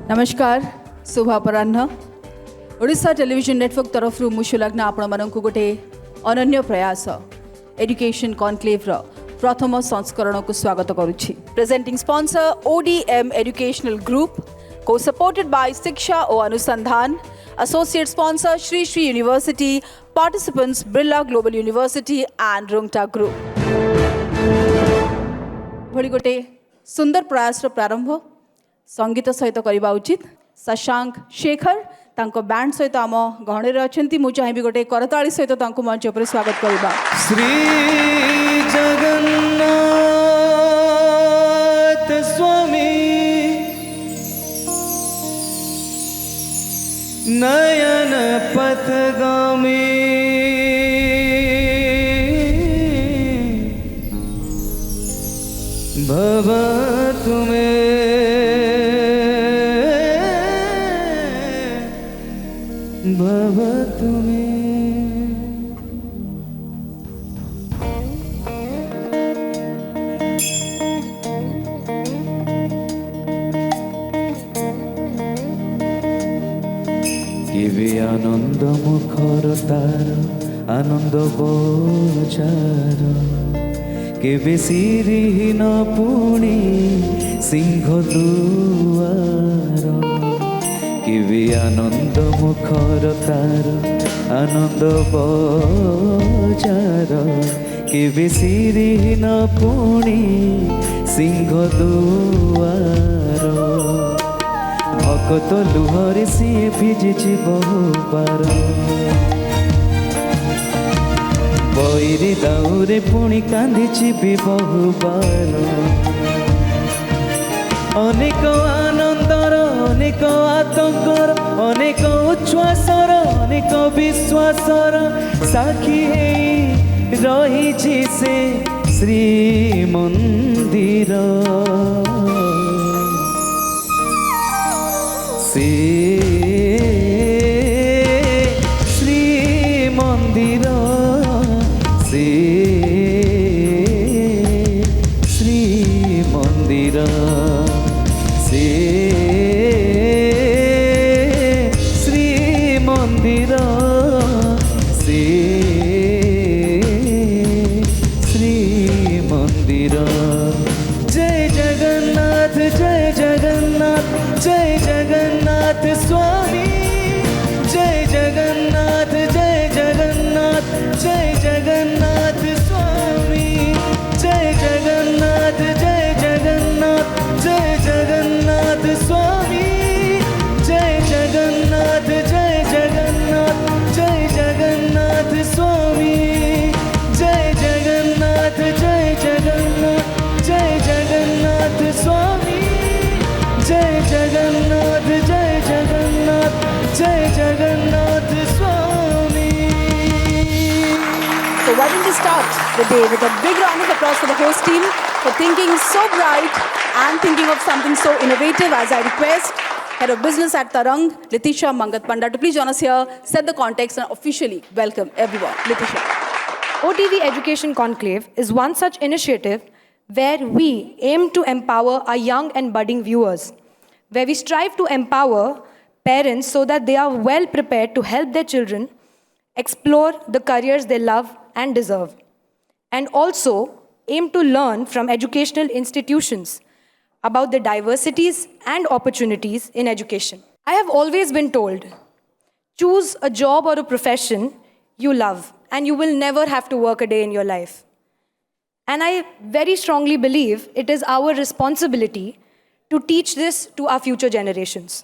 नमस्कार शुभ अपराह्न Odisha television network तरफ मुशुलग्न आपण मानक गोटे अनन्य प्रयास एजुकेशन कॉन्क्लेव रो प्रथम संस्करण को स्वागत करुछि। Presenting sponsor ODM educational group को supported by Siksha O Anusandhan. Associate sponsor Sri Sri university. Participants Birla global university and Rungta group. भली गोटे सुंदर प्रयास रो प्रारंभ संगीत सहित करवा उचित। शशांक शेखर तांको बैंड सहित आम गहणे अच्छा मुझे चाहिए गोटे करताली सहित तांको मंच पर स्वागत करवा। श्री जगन्नाथ स्वामी नयन पथगामी भवतु मे भवतु मे। केवे आनंद मुखर तार आनंद बोचार केवे सिरिहीन पुणी सिंह दुआर केवे आनंद मुखर तार आनंद बोचार केवे सिरिहीन पुणी सिंह दुआर भकत लुहरे सिए भिजिछि बहुबार बैरी दाउरे पुणी कांदिछि भी बहुबार अनेक आनंदर अनेक आतंकर अनेक उच्छ्वासर अनेक विश्वासर साक्षी रहिछि से श्रीमंदिर श्री मंदिर से श्री मंदिर से श्री मंदिर से श्री मंदिर। जय जगन्नाथ जय जगन्नाथ जय जगन्नाथ स्वामी जय जगन्नाथ जय जगन्नाथ जय जगन्नाथ स्वामी जय जगन्नाथ जय जगन्नाथ जय जगन्नाथ स्वामी जय जगन्नाथ जय जगन्नाथ जय जगन्नाथ स्वामी जय जगन्नाथ जय जगन्नाथ जय जगन्नाथ स्वामी जय जगन्नाथ जय जगन्नाथ जय जगन्नाथ स्वामी। So why don't we start the day with a big round of applause for the host team for thinking so bright and thinking of something so innovative. As I request Head of Business at Tarang, Litisha Mangat Panda, to please join us here, set the context and officially welcome everyone. Litisha. OTV Education Conclave is one such initiative where we aim to empower our young and budding viewers, where we strive to empower parents so that they are well prepared to help their children explore the careers they love and deserve, and also aim to learn from educational institutions about the diversities and opportunities in education. I have always been told, choose a job or a profession you love, and you will never have to work a day in your life. And I very strongly believe it is our responsibility to teach this to our future generations.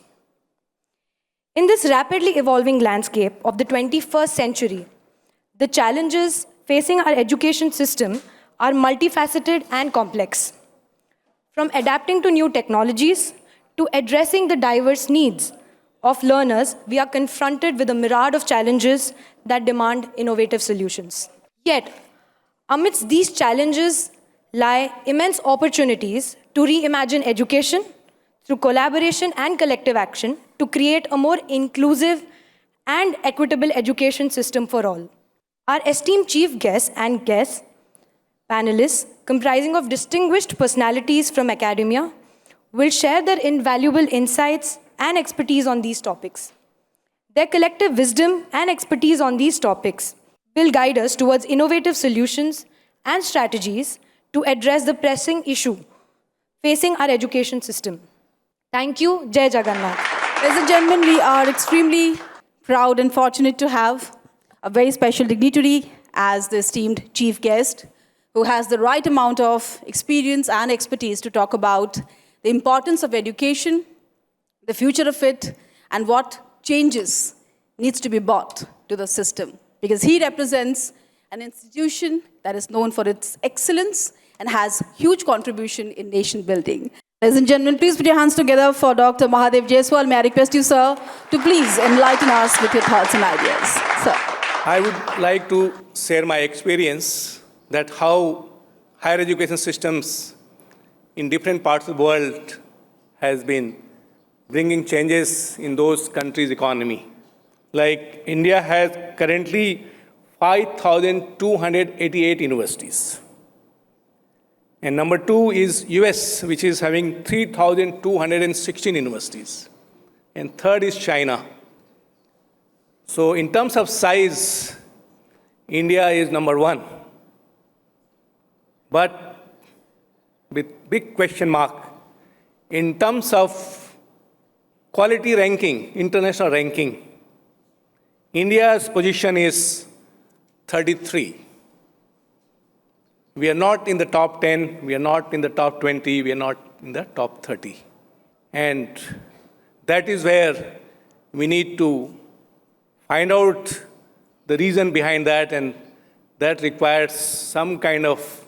In this rapidly evolving landscape of the 21st century, the challenges facing our education system are multifaceted and complex. From adapting to new technologies to addressing the diverse needs of learners, we are confronted with a myriad of challenges that demand innovative solutions. Yet, amidst these challenges lie immense opportunities to reimagine education through collaboration and collective action to create a more inclusive and equitable education system for all. Our esteemed chief guests and guests panelists, comprising of distinguished personalities from academia, will share their invaluable insights, and expertise on these topics. Their collective wisdom and expertise on these topics will guide us towards innovative solutions and strategies to address the pressing issue facing our education system. Thank you. Jai Jagannath. Ladies and gentlemen, we are extremely proud and fortunate to have a very special dignitary as the esteemed chief guest who has the right amount of experience and expertise to talk about the importance of education, the future of it, and what changes needs to be brought to the system. Because he represents an institution that is known for its excellence and has huge contribution in nation building. Ladies and gentlemen, please put your hands together for Dr. Mahadev Jaiswal. May I request you, sir, to please enlighten us with your thoughts and ideas. Sir. I would like to share my experience that how higher education systems in different parts of the world has been bringing changes in those countries' economy. Like India has currently 5,288 universities. And number two is US, which is having 3,216 universities. And third is China. So in terms of size, India is number one. But with big question mark, in terms of quality ranking, international ranking, India's position is 33. We are not in the top 10, we are not in the top 20, we are not in the top 30. And that is where we need to find out the reason behind that, and that requires some kind of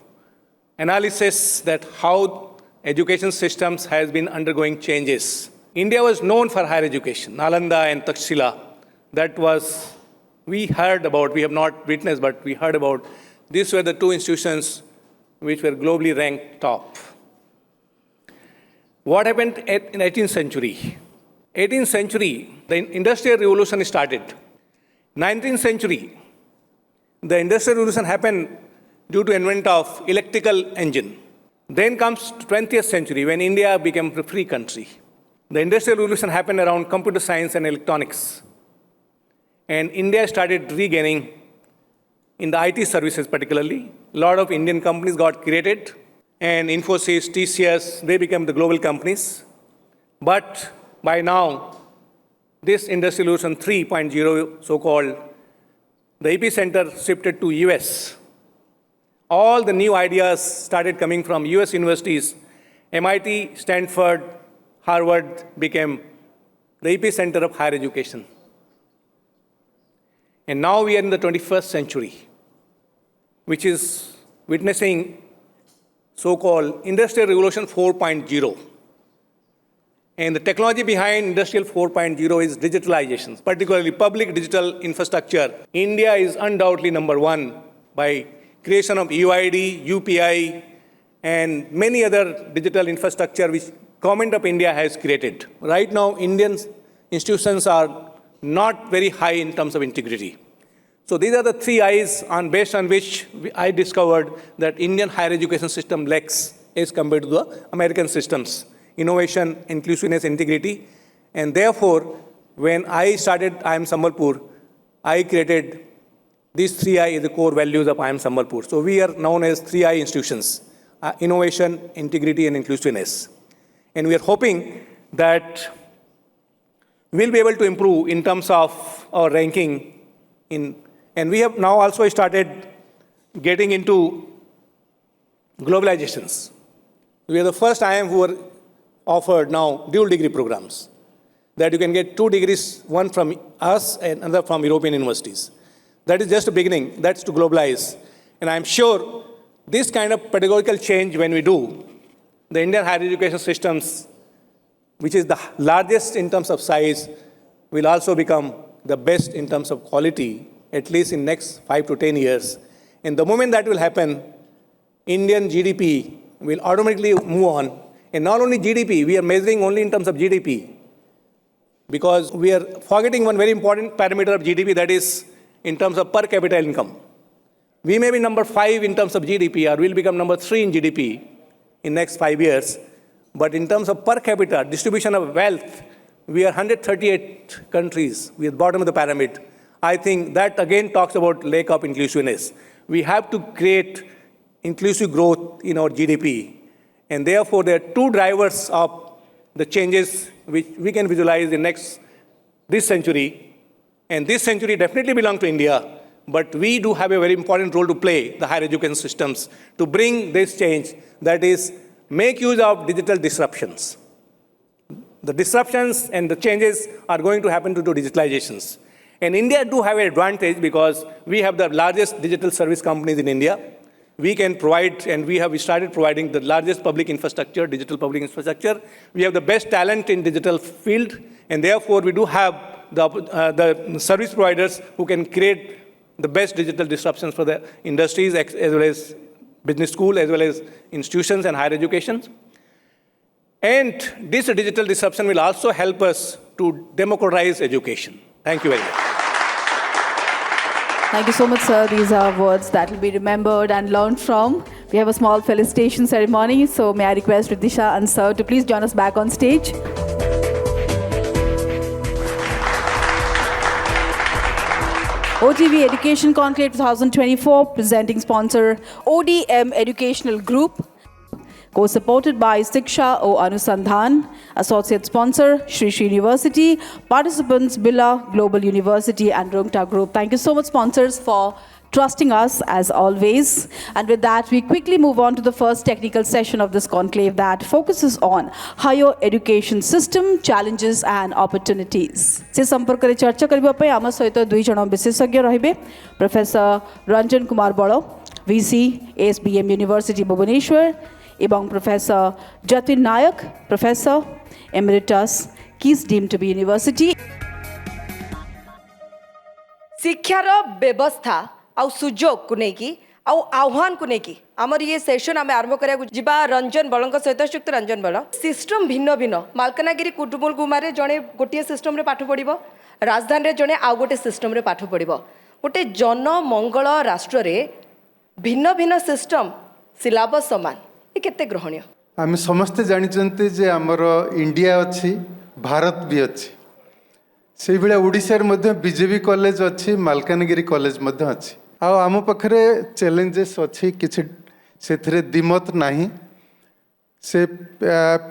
analysis that how education systems has been undergoing changes. India was known for higher education, Nalanda and Takshila. That was, we heard about, we have not witnessed, but we heard about. These were the two institutions which were globally ranked top. What happened in 18th century? 18th century, the Industrial Revolution started. 19th century, the Industrial Revolution happened due to invent of electrical engine. Then comes 20th century when India became a free country. The Industrial Revolution happened around computer science and electronics. And India started regaining in the IT services particularly. A lot of Indian companies got created, and Infosys, TCS, they became the global companies. But by now, this Industrial Revolution 3.0, so-called, the epicenter shifted to US. All the new ideas started coming from US universities. MIT, Stanford, Harvard became the epicenter of higher education. And now we are in the 21st century, which is witnessing so-called Industrial Revolution 4.0. And the technology behind Industrial 4.0 is digitalization, particularly public digital infrastructure. India is undoubtedly number one by creation of UID, UPI, and many other digital infrastructure which Government of India has created. Right now, Indian institutions are not very high in terms of integrity. So these are the three I's based on which I discovered that Indian higher education system lacks as compared to the American systems: innovation, inclusiveness, integrity. And therefore, when I started IIM Sambalpur, I created these three I as the core values of IIM Sambalpur. So we are known as 3I institutions: innovation, integrity, and inclusiveness. And we are hoping that we'll be able to improve in terms of our ranking and we have now also started getting into globalizations. We are the first IIM who are offered now dual degree programs, that you can get 2 degrees, one from us and another from European universities. That is just a beginning. That's to globalize. And I'm sure this kind of pedagogical change when we do, the Indian higher education systems, which is the largest in terms of size, will also become the best in terms of quality, at least in next 5 to 10 years. And the moment that will happen, Indian GDP will automatically move on. And not only GDP, we are measuring only in terms of GDP, because we are forgetting one very important parameter of GDP, that is in terms of per capita income. We may be number 5 in terms of GDP, or we'll become number 3 in GDP in next 5 years. But in terms of per capita distribution of wealth, we are 138 countries. We are the bottom of the pyramid. I think that again talks about lack of inclusiveness. We have to create inclusive growth in our GDP. And therefore, there are two drivers of the changes which we can visualize in this century. And this century definitely belongs to India, but we do have a very important role to play, the higher education systems, to bring this change, that is, make use of digital disruptions. The disruptions and the changes are going to happen due to digitalizations. And India do have an advantage because we have the largest digital service companies in India. We can provide, and we started providing the largest public infrastructure, digital public infrastructure. We have the best talent in digital field, and therefore we do have the service providers who can create the best digital disruptions for the industries as well as business school, as well as institutions and higher education. And this digital disruption will also help us to democratize education. Thank you very much. Thank you so much, sir. These are words that will be remembered and learned from. We have a small felicitation ceremony, so may I request Ridisha and sir to please join us back on stage. OTV Education Conclave 2024, presenting sponsor ODM Educational Group, co-supported by Siksha O Anusandhan, associate sponsor Shri Shri University, participants Billa Global University and Rungta Group. Thank you so much, sponsors, for trusting us as always. And with that, we quickly move on to the first technical session of this conclave that focuses on higher education system, challenges and opportunities. Se samparkare charcha kariba pai ama soito dui jana bisesagya rahibe, Professor Ranjan Kumar Balo, VC, ASBM University Bhubaneswar, এবং Professor Jatin Nayak, Professor Emeritus, Keys deemed to be University. शिक्षार व्यवस्था आउ सुजोग को लेकिन आउ आह्वान को लेकिन आमर ये सेशन आम आरंभ करा जीवा रंजन बल सहित श्रीयुक्त रंजन बल सिस्टम भिन्न भिन्न मालकानगिरी कुटुमुल गुमारे जड़े गोटे सिस्टम पाठ पढ़ राजधानी जड़े आउ गोटे सिस्टम पाठ पढ़ गोटे जनमंगल राष्ट्र भिन्न भिन्न सिस्टम सिलेबस समान ये केते ग्रहणीय आम समस्ते जानते जे आमर इंडिया अच्छी भारत भी अच्छी से भाया ओडिशार मध्य बीजेपी कॉलेज अच्छी मालकानगिरी कॉलेज मध्य अच्छी आम पाखरे चैलेंजेस अच्छी किसी से दिमत नहीं से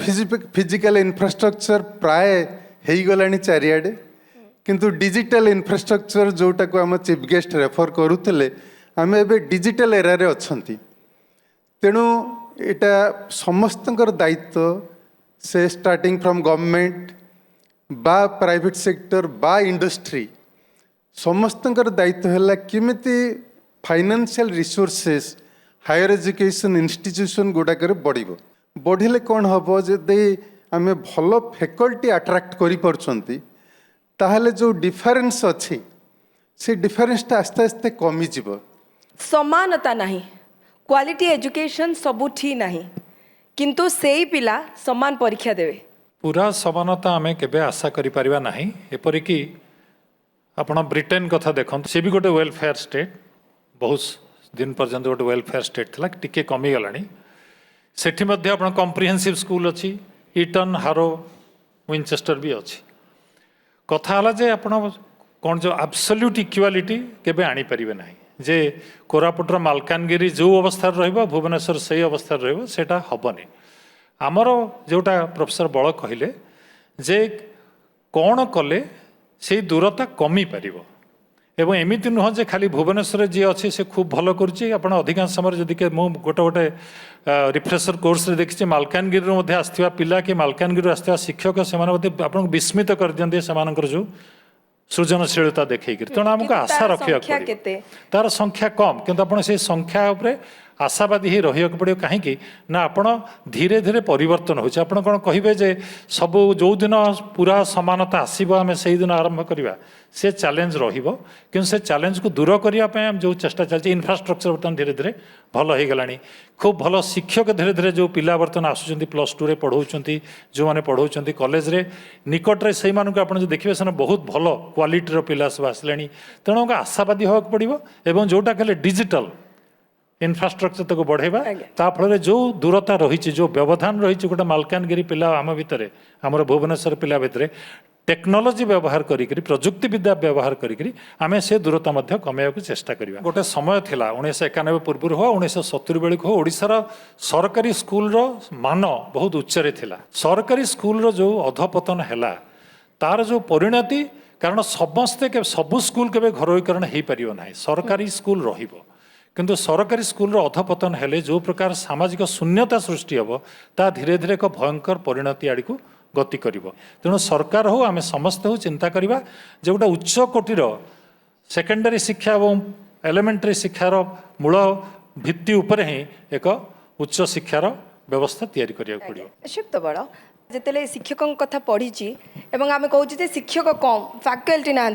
फिजिकल इंफ्रास्ट्रक्चर प्राय हो गलानी चारिआडे किंतु डिजिटल इंफ्रास्ट्रक्चर जोटा को आम चीफ गेस्ट रेफर करूले आम ए डिजिटल एरा रे अच्छंती तेणु एटा समस्तंकर दायित्व से स्टार्टिंग फ्रॉम गवर्नमेंट बा प्राइवेट सेक्टर बा इंडस्ट्री समस्तंकर दायित्व है किमिति financial resources higher education institution गुड़ाक बढ़िबो बढ़िले कौन हम जदि आम भल फैकल्टी अट्राक्ट करि परछंती ताहले जो डिफरेंस अच्छी से डिफरेंसटा आस्ते आस्ते कमी जीव समानता नहीं क्वालिटी एजुकेशन सबुठी नहीं किंतु सेई पिला समान परीक्षा देवे पूरा समानता आम केबे आशा करि परिबा नाही एपरिकी आपण ब्रिटेन कथा देखते सी भी गोटे वेलफेयर स्टेट बहुत दिन पर्यंत गोटे वेलफेयर स्टेट था टिके कमी गलानी सेठी मध्य आपण कॉम्प्रिहेंसिव स्कूल अच्छी ईटन हारो विंचेस्टर भी अच्छी कथा हला जे आपण कौन जो एब्सोल्यूट इक्वालिटी केबे आनी परिबे नाही जे कोरापुटर मालकानगिरी जो अवस्था रहिबो भुवनेश्वर सही अवस्था रहिबो सेटा हबनी आमर जोटा प्रोफेसर बल कहले जे कौन कले से दूरता कमी पारिबो एवं एमिति नुह जे खाली भुवनेश्वर जी अच्छी से खूब भल करुच्ची आप अधिकांश समय जदि मु गोटे गोटे रिफ्रेशर कोर्स रे देखिए मालकानगिरी आसथिबा पिला कि मालकानगिरी आसथिबा शिक्षक से आपन विस्मित कर दियंते सेमानकर जो सृजनशीलता देखिए तेणु आमको आशा रखा तार संख्या कम किंतु आप संख्या उपरे आशावादी ही रही पड़ो कहीं ना आपण धीरे धीरे परिवर्तन हो कौन कहे जे सब जो दिन पूरा समानता आसब आम से दिन आरंभ करवा से चैलेंज कि से चैलेंज को दूर करने जो चेष्टा चलती इंफ्रास्ट्रक्चर बर्तमान धीरे धीरे भल हो गलानी खूब भल शिक्षक धीरे धीरे जो पिला बर्तमान आसुच्च +2 रे पढ़ाऊँ जो मैंने पढ़ाऊँ कॉलेज रे निकट में से आप देखिए से बहुत भल क्वालिटीर पिला सब आसले तेणु आशावादी होगा पड़ो जोटा कहले डिजिटल इनफ्रास्ट्रक्चर तक बढ़ेबा आज्ञा। ता फल जो दूरता रही जो व्यवधान रही गोटे मालकानगिरी पिला आम भितर आम भुवनेश्वर पिला भितर टेक्नोलोजी व्यवहार करी प्रजुक्ति विद्या व्यवहार करी आमे से दूरता मध्य कमेया को चेष्टा करिबा गोटे समय थिला 1991 पूर्व हो 1970 बेलक हो ओडिशार सरकारी स्कूल रो मान बहुत उच्चरे थिला सरकारी स्कूल रो जो अधपतन हैला तार जो परिणति कारण समस्ते सबु स्कूल केबे घरोईकरण हो पारिबो नाही सरकारी स्कूल रहिबो किंतु सरकारी स्कूल अधपतन हेले जो प्रकार सामाजिक शून्यता सृष्टि हम ता धीरे धीरे एक भयंकर परिणति आड़ को गति करिबो तेणु सरकार हो आमे समस्त हो चिंता करिबा जे गोटे उच्च कोटीर सेकेंडरी शिक्षा और एलिमेंटरी शिक्षार मूल भित्ति उपरे ही एक उच्च शिक्षार व्यवस्था तैयारी करिया पड़िबो श्रीयुक्त बड़ जिते शिक्षकों कथा पढ़ी एवं आम कहूँ शिक्षक कम फैकल्टी ना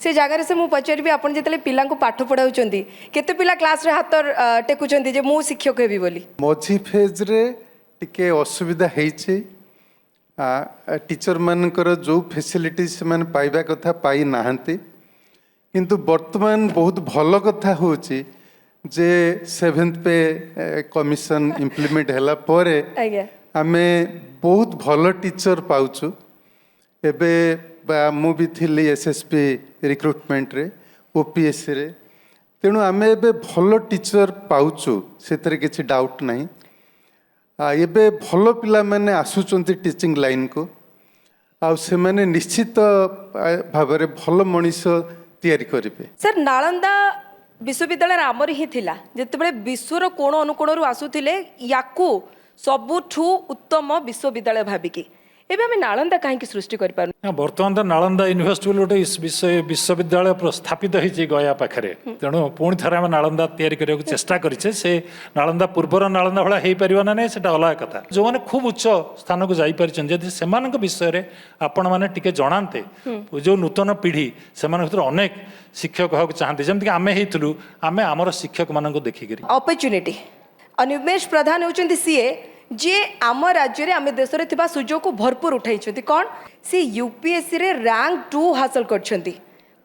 से जगार से मुझे पचारि आप जो पिला पाठ पढ़ाऊँ केते पिला क्लास रे हाथ टेकुचंती जे मु शिक्षक हेबी बोली मझी फेज रे टिके असुविधा ହେଇଛି टीचर मानकर जो फैसिलिटी से माने पाइबा कथा पाई नाहंती किंतु वर्तमान बहुत भल कथा होची जे 7th पे कमिशन इम्प्लीमेंट हैला परे आज्ञा आमे बहुत भल टीचर पाउछु एबे मु भी थिली एसएसपी रिक्रुटमेंट रे ओपीएस रे तेणु आमे एबे भल टीचर पाउछु सेतरे किछि डाउट नाही एबे भल पिला माने आसुचंती टीचिंग लाइन को आ से माने निश्चित भाव रे भल मनीष तैयारी करिवे सर नालंदा विश्वविद्यालय आमर ही थिला जेतेबेले विश्वर कोण अनुकोणरू आसुथिले याकू सबुठू उत्तम विश्वविद्यालय भाबिकी एबे आमे नालंदा काहेकि सृष्टि करि पारु बर्तमान तो नालंदा यूनिवर्सिटी गोटे विश्वविद्यालय स्थापित होती गया पाखे तेणु पुणी थे आम नालंदा तैयारी करने को चेष्टा करें से नालंदा पूर्वर नालंदा भाया हो पार ना नहीं से अलग कथा जो मैंने खूब उच्च स्थान को जापरि से विषय में आपण मैंने टे जनाते जो नूतन पीढ़ी से अनेक शिक्षक होगा चाहते जमीक आम होलु आम आमर शिक्षक मान देखिक अपॉर्चुनिटी अनुमेश प्रधान होचंती सीए जे आम राज्य रे आम देश रे थिबा सुजोग को भरपूर उठाई कौन सी यूपीएससी रे रैंक 2 हासिल करछंती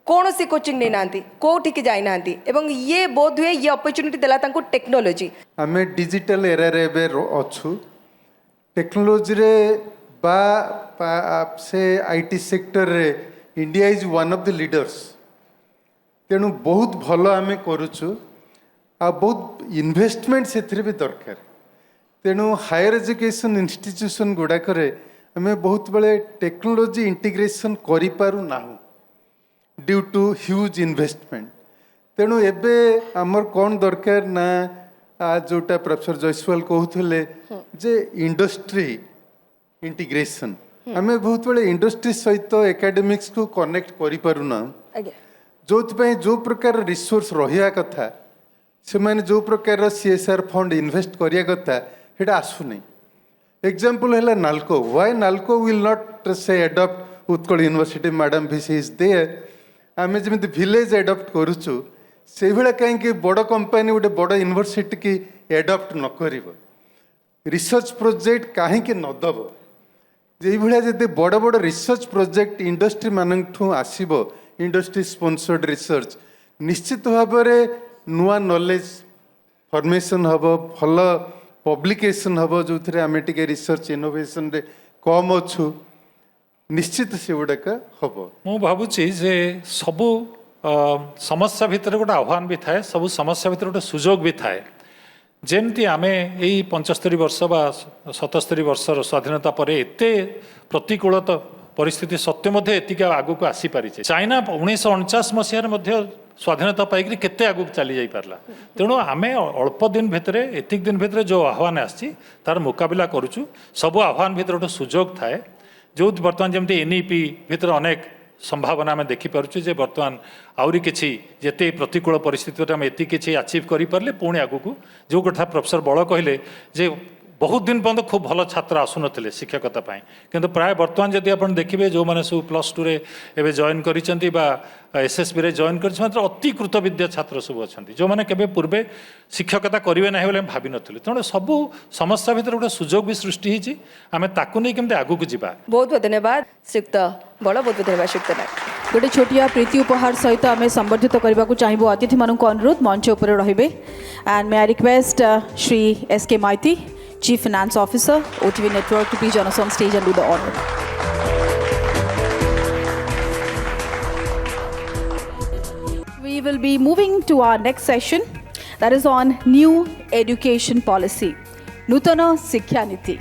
कौन सी कोचिंग नहीं नांती कोठी की जाई नांती एवं ये बोध हुए ये अपॉर्चुनिटी देला तांको टेक्नोलॉजी आमे डिजिटल एरा रे बे अछु टेक्नोलॉजी रे से आईटी सेक्टर रे India is one of the leaders तेणु बहुत भल आमे करूछु आ बहुत इन्वेस्टमेंट से भी दरकार तेणु हायर एजुकेशन इंस्टीट्यूशन गुड़ाक आम बहुत बड़े टेक्नोलॉजी इंटीग्रेशन करि पारु नाहु ड्यू टू ह्यूज इन्वेस्टमेंट तेणु एबे आमर कौन दरकार ना जोटा प्रोफेसर जयसवाल कहते जे इंडस्ट्री इंटीग्रेशन आम बहुत बड़े इंडस्ट्री सहित एकेडमिक्स को कनेक्ट करि पारु ना जो जो प्रकार रिसोर्स रहिया कथा से माने जो प्रकार सीएसआर फंड इन्वेस्ट करिया कथा हेटा आसुनी एग्जांपल है NALCO why NALCO will not से एडॉप्ट उत्कल यूनिवर्सिटी मैडम भिसी इज देयर आम जमी विलेज एडॉप्ट करुचु से भाया कहीं बड़ कंपनी गोटे बड़ यूनिवर्सिटी की एडॉप्ट न कर रिसर्च प्रोजेक्ट कहीं न दब जे भाया जब बड़ बड़ रिसर्च प्रोजेक्ट इंडस्ट्री मानू आसब इंडस्ट्री स्पॉन्सर्ड रिसर्च निश्चित भाव नुआ नॉलेज फॉर्मेशन हम भल पब्लिकेशन हम जो थे आम टे रिसर्च इनोवेशन रे कम अच्छु निश्चित से गुड़ाक हम मु भावुची जे सबु समस्या भितर गोटे आह्वान भी थाए सबु समस्या भितर गोटे सुजोग भी थाए जेमती आमे यही 75 वर्ष बा 77 वर्षर स्वाधीनता पर एते प्रतिकूल परिस्थिति सत्य मध्य एतिक आगक आसी पारि चाइना 1949 मसीह स्वाधीनता पाई केते आगक चली जाई पारला तेणु आमे अल्प दिन भितर एतिक दिन भितर जो आह्वान आसी तार मुकाबला करूछु सब आह्वान भितर गोटे सुजोग थाए जो बर्तमान जमती एनईपी भितर अनेक संभावना आम देखिपुचे जे बर्तमान आउरी किछि जेते प्रतिकूल परिस्थिति आम एति किछि अचीव करि पारले पुणी आगक जो कथा प्रोफेसर बड़ कहले जे बहुत दिन पर्यंत खूब भल छात्र आसुनथिले शिक्षकता पाई किंतु प्राय बर्तमान जदि आपण देखिबे जो माने सब +2 रे एबे जॉइन करिसेंती बा एसएसबी रे जॉइन करिसें मात्र अति कृतविद्या छात्र सब अछंती जो माने केबे पूर्वे शिक्षकता करिवे नाही बोले भाबी नथिले तेणु सब समस्या भितर गोटे सुजोग भी सृष्टि हिची आमे ताकु नै केमते आगु को जिबा बहुत बहुत धन्यवाद श्रीयुक्त बड़ बहुत बहुत धन्यवाद श्रीयुक्त नायक। गोटे छोटिया प्रीति उपहार सहित आम संबर्धित करने को चाहबू अतिथि मानक अनुरोध मंच उपर रहिबे and may I request Shri SK Maity chief finance officer OTV network to please join us on stage and do the honor. We will be moving to our next session that is on new education policy नूतन शिक्षा नीति.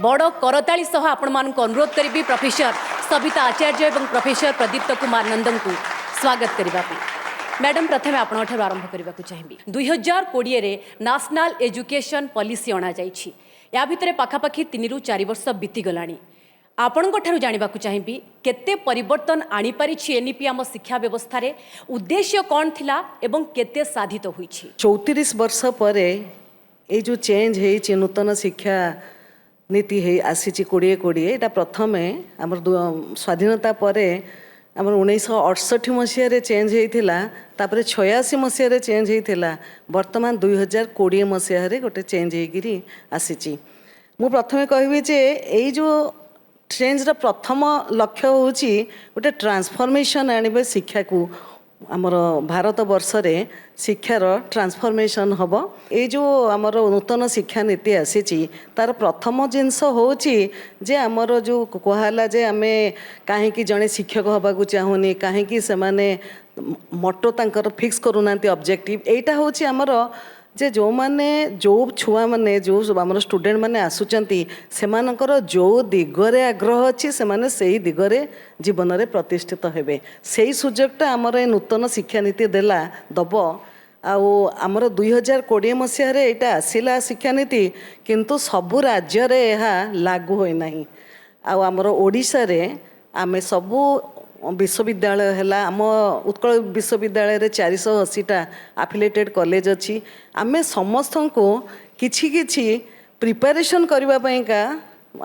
बड़ करताली सह आपण मानक अनुरोध करी professor Savita आचार्य एवं प्रोफेसर प्रदीप्त कुमार नंदन को स्वागत करने. मैडम प्रथम आपण आरंभ करने को चाहिए 2020 रे नेशनल एजुकेशन पॉलिसी अणा जाइछि. या भितर पाखापाखि 3 ରୁ 4 वर्ष बीती गलानी. आपण जानवा चाहिए केते परिवर्तन आनी पारिछि एनईपी आम शिक्षा व्यवस्था रे उद्देश्य कौन थिला एवं केते साधित होइछि. 34 वर्ष पर ये जो चेंज है नूतन शिक्षा नीति है आसी 2020 यहाँ प्रथम आम स्वाधीनता पर आम 1968 मसीह चेंज होता 86 मसीह चेंज होता वर्तमान 2020 मसीह गोटे चेंज होगी आसी. मु प्रथमे कहबी जे यही जो चेंज प्रथम लक्ष्य हूँ गोटे ट्रांसफॉर्मेशन आने शिक्षा को आमर भारत वर्ष रे शिक्षार ट्रांसफॉर्मेशन हम. ये जो आमर नूतन शिक्षा नीति आसी तार प्रथम जिनस हूँ जे आमर जो कहला जे आमे कहीं जड़े शिक्षक हवा चाहूनी कहीं से माने मोटो तांकर फिक्स करूना ऑब्जेक्टिव एटा हूँ आमर जे जो माने जो छुआ माने जो आमर स्टूडेंट माने आसुचंती सेमानकर जो दिगरे आग्रह अच्छी से माने सेही दिगरे जीवन रे प्रतिष्ठित हेबे. सेही सुजोगटा आमर ए नूतन शिक्षा नीति देला दब. आमर 2020 मसीह रे एटा आसिला शिक्षा नीति किंतु सबु राज्य रे एहा लागू होई नाही. आमर ओडिशा रे आमे सबु विश्वविद्यालय है आम उत्कल विश्वविद्यालय रे 480टा आफिलेटेड कॉलेज अच्छी. आमे समस्त को किछि प्रिपरेशन करने का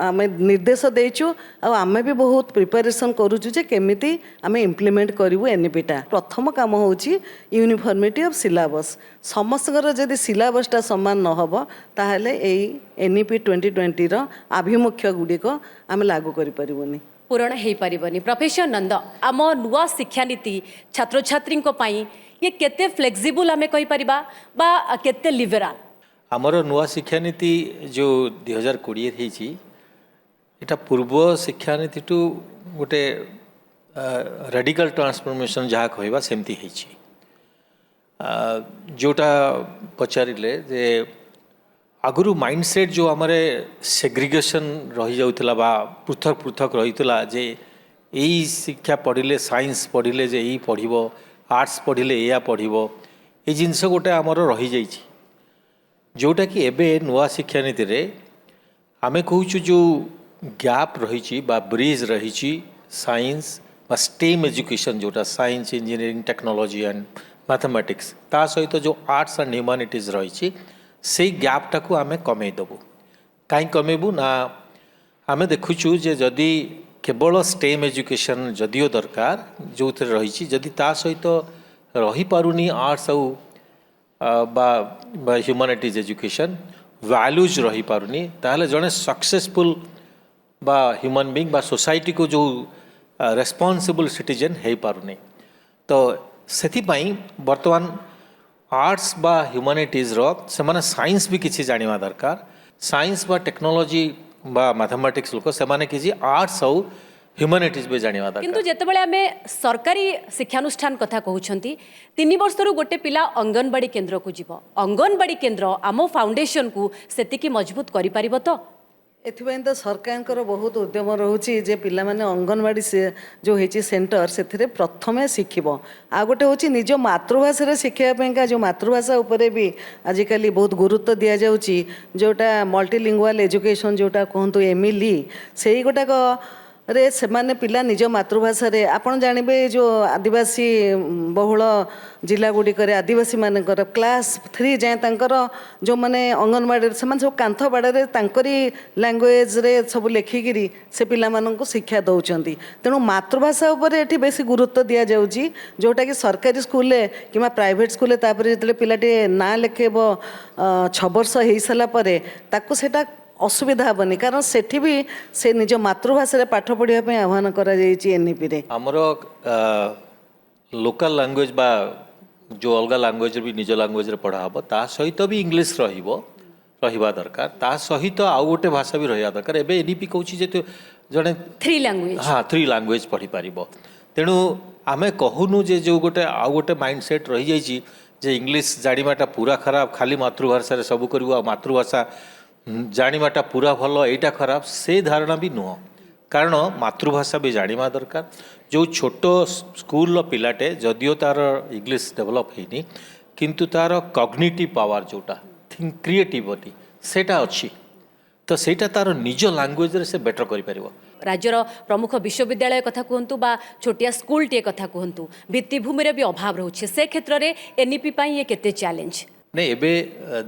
आम निर्देश देचु. आमे भी बहुत प्रिपरेशन करुचु जे केमिति आमे इम्प्लीमेंट करूँ एनईपीटा. प्रथम काम होची यूनिफॉर्मिटी ऑफ सिलेबस. समस्तकर जदि सिलेबसटा समान न होबो ताहले एई एनईपी 2020 रो आभिमुख्य गुड़िक आम लागू करि परिबोनी पूरण हो पारनि. प्रोफेसर नंद आम नुआ शिक्षा नीति छात्र छात्री ये केते फ्लेक्सिबल आमे कहि परिबा बा केते लिबराल. आमर नुआ शिक्षा नीति जो 2020 होती एटा पूर्व शिक्षा नीति टू गोटे रेडिकल ट्रांसफॉर्मेशन जहाँ कहवा सेमती होती. जोटा पचारे जे आगुरु माइंडसेट जो आम सेग्रिगेशन रही जाउथला बा पृथक पृथक रहीतला जे यही शिक्षा पढ़िले साइंस पढ़िले जे यही पढ़िबो आर्ट्स पढ़िले या पढ़िबो ये जिनस गोटे आमर रही जाइछि. जोटा कि एबे नुआ शिक्षा नीति रे आमे कहूछु जो गैप रही बा ब्रिज रही साइंस बा स्टेम एजुकेशन जोटा science engineering technology and mathematics ता सहित जो आर्ट्स एंड ह्यूमानिटीज रही से गैपटा को आमे कमे देबू. कहीं कमेबू ना आमे देखुचु जे जदि केवल स्टेम एजुकेशन जदियो दरकार जो रही जदि ता सहित रही पारुनी आर्ट्स बा ह्यूमानिटीज एजुकेशन वैल्यूज रही पारुनी ताहले जने सक्सेसफुल बा ह्यूमन बीइंग बा सोसाइटी को जो रेस्पॉन्सिबल सिटीजन है पारुनी. तो सेथि पई वर्तमान आर्ट्स बा ह्यूमानिटीज से माने साइंस भी किसी जानिबा दरकार. साइंस बा टेक्नोलॉजी बा मैथमेटिक्स लोक से माने किसी आर्ट्स और ह्यूमानिटीज भी जानिबा दरकार. किंतु जेतेबेले आमे सरकारी शिक्षानुष्ठान कथा कहउछंती 3 वर्ष रु गोटे पिला अंगनवाड़ी केंद्र को जीव. अंगनवाड़ी केंद्र आम फाउंडेशन को सेतिकी मजबूत करि परिबो. तो एथिपाई तो सरकार बहुत उद्यम रोचे जे पिला माने अंगनवाड़ी से जो होती सेंटर से प्रथमे शिखब. आ गोटे हूँ निज मातृभाषा शिखापा जो मातृभाषा उपरे भी आजिकल बहुत गुरुत्व दि जाऊँगी जोटा मल्टीलिंगुअल एजुकेशन जोटा कहतु एमिली से गोटाक रे से माने पिला निज मातृभाषा रे आपण जानबे जो आदिवासी बहुल जिला गुड़िक आदिवासी मानकर क्लास 3 जाए तांकर जो माने अंगनवाड़ी से सब कांथ बाड़े तांकरी लैंग्वेज रे सब लेखिकी से पिला माननको शिक्षा दौरान. तेणु मातृभाषा उपर एठी बेसी गुरुत्व दि जाऊँगी जोटा कि सरकारी स्कूल कि प्राइवेट स्कूल जो पिलाटे ना लेखेब 6 वर्ष हो सारापर ताकू सेटा असुविधा हेनी कारण सेठी भी से निज मातृभाषा रे पाठ पढ़ाई आह्वान करा जायछि एनईपी रे ଆମର ଲୋକାଲ ଲାଙ୍ଗୁଏଜ ବା ଯେଉଁ ଅଲଗା ଲାଙ୍ଗୁଏଜରେ ବି ନିଜ ଲାଙ୍ଗୁଏଜରେ ପଢ଼ା ହେବ ତା ସହିତ ବି ଇଂଲିଶ ରହିବା ଦରକାର ତା ସହିତ ଆଉ ଗୋଟେ ଭାଷା ବି ରହିବା ଦରକାର ଏବେ ଏନ୍ଇପି କହୁଛି ଯେ ଜଣେ 3 ଲାଙ୍ଗୁଏଜ ହଁ 3 ଲାଙ୍ଗୁଏଜ ପଢ଼ିପାରିବ ତେଣୁ ଆମେ କହୁନୁ ଯେ ଯେଉଁ ଗୋଟେ ଆଉ ଗୋଟେ ମାଇଣ୍ଡ ସେଟ୍ ରହିଯାଇଛି ଯେ ଇଂଲିଶ ଜାଣିବାଟା ପୁରା ଖରାପ ଖାଲି ମାତୃଭାଷାରେ ସବୁ କରିବୁ ଆଉ ମାତୃଭାଷା ଜାଣିବାଟା ପୁରା ଭଲ ଏଇଟା ଖରାପ ସେ ଧାରଣା ବି ନୁହଁ କାରଣ ମାତୃଭାଷା ବି ଜାଣିବା ଦରକାର ଯେଉଁ ଛୋଟ ସ୍କୁଲର ପିଲାଟେ ଯଦିଓ ତାର ଇଂଲିଶ ଡେଭଲପ୍ ହେଇନି କିନ୍ତୁ ତାର କଗ୍ନିଟିଭ୍ ପାୱାର ଯେଉଁଟା କ୍ରିଏଟିଭିଟି ସେଇଟା ଅଛି ତ ସେଇଟା ତାର ନିଜ ଲାଙ୍ଗୁଏଜରେ ସେ ବେଟର୍ କରିପାରିବ राज्यर प्रमुख विश्वविद्यालय कथा कहतु बा छोटिया स्कूलटे कथा कहतु भित्तिभूमि भी अभाव रोचे से क्षेत्र में एनईपी ये केते चैलेंज नहीं एबे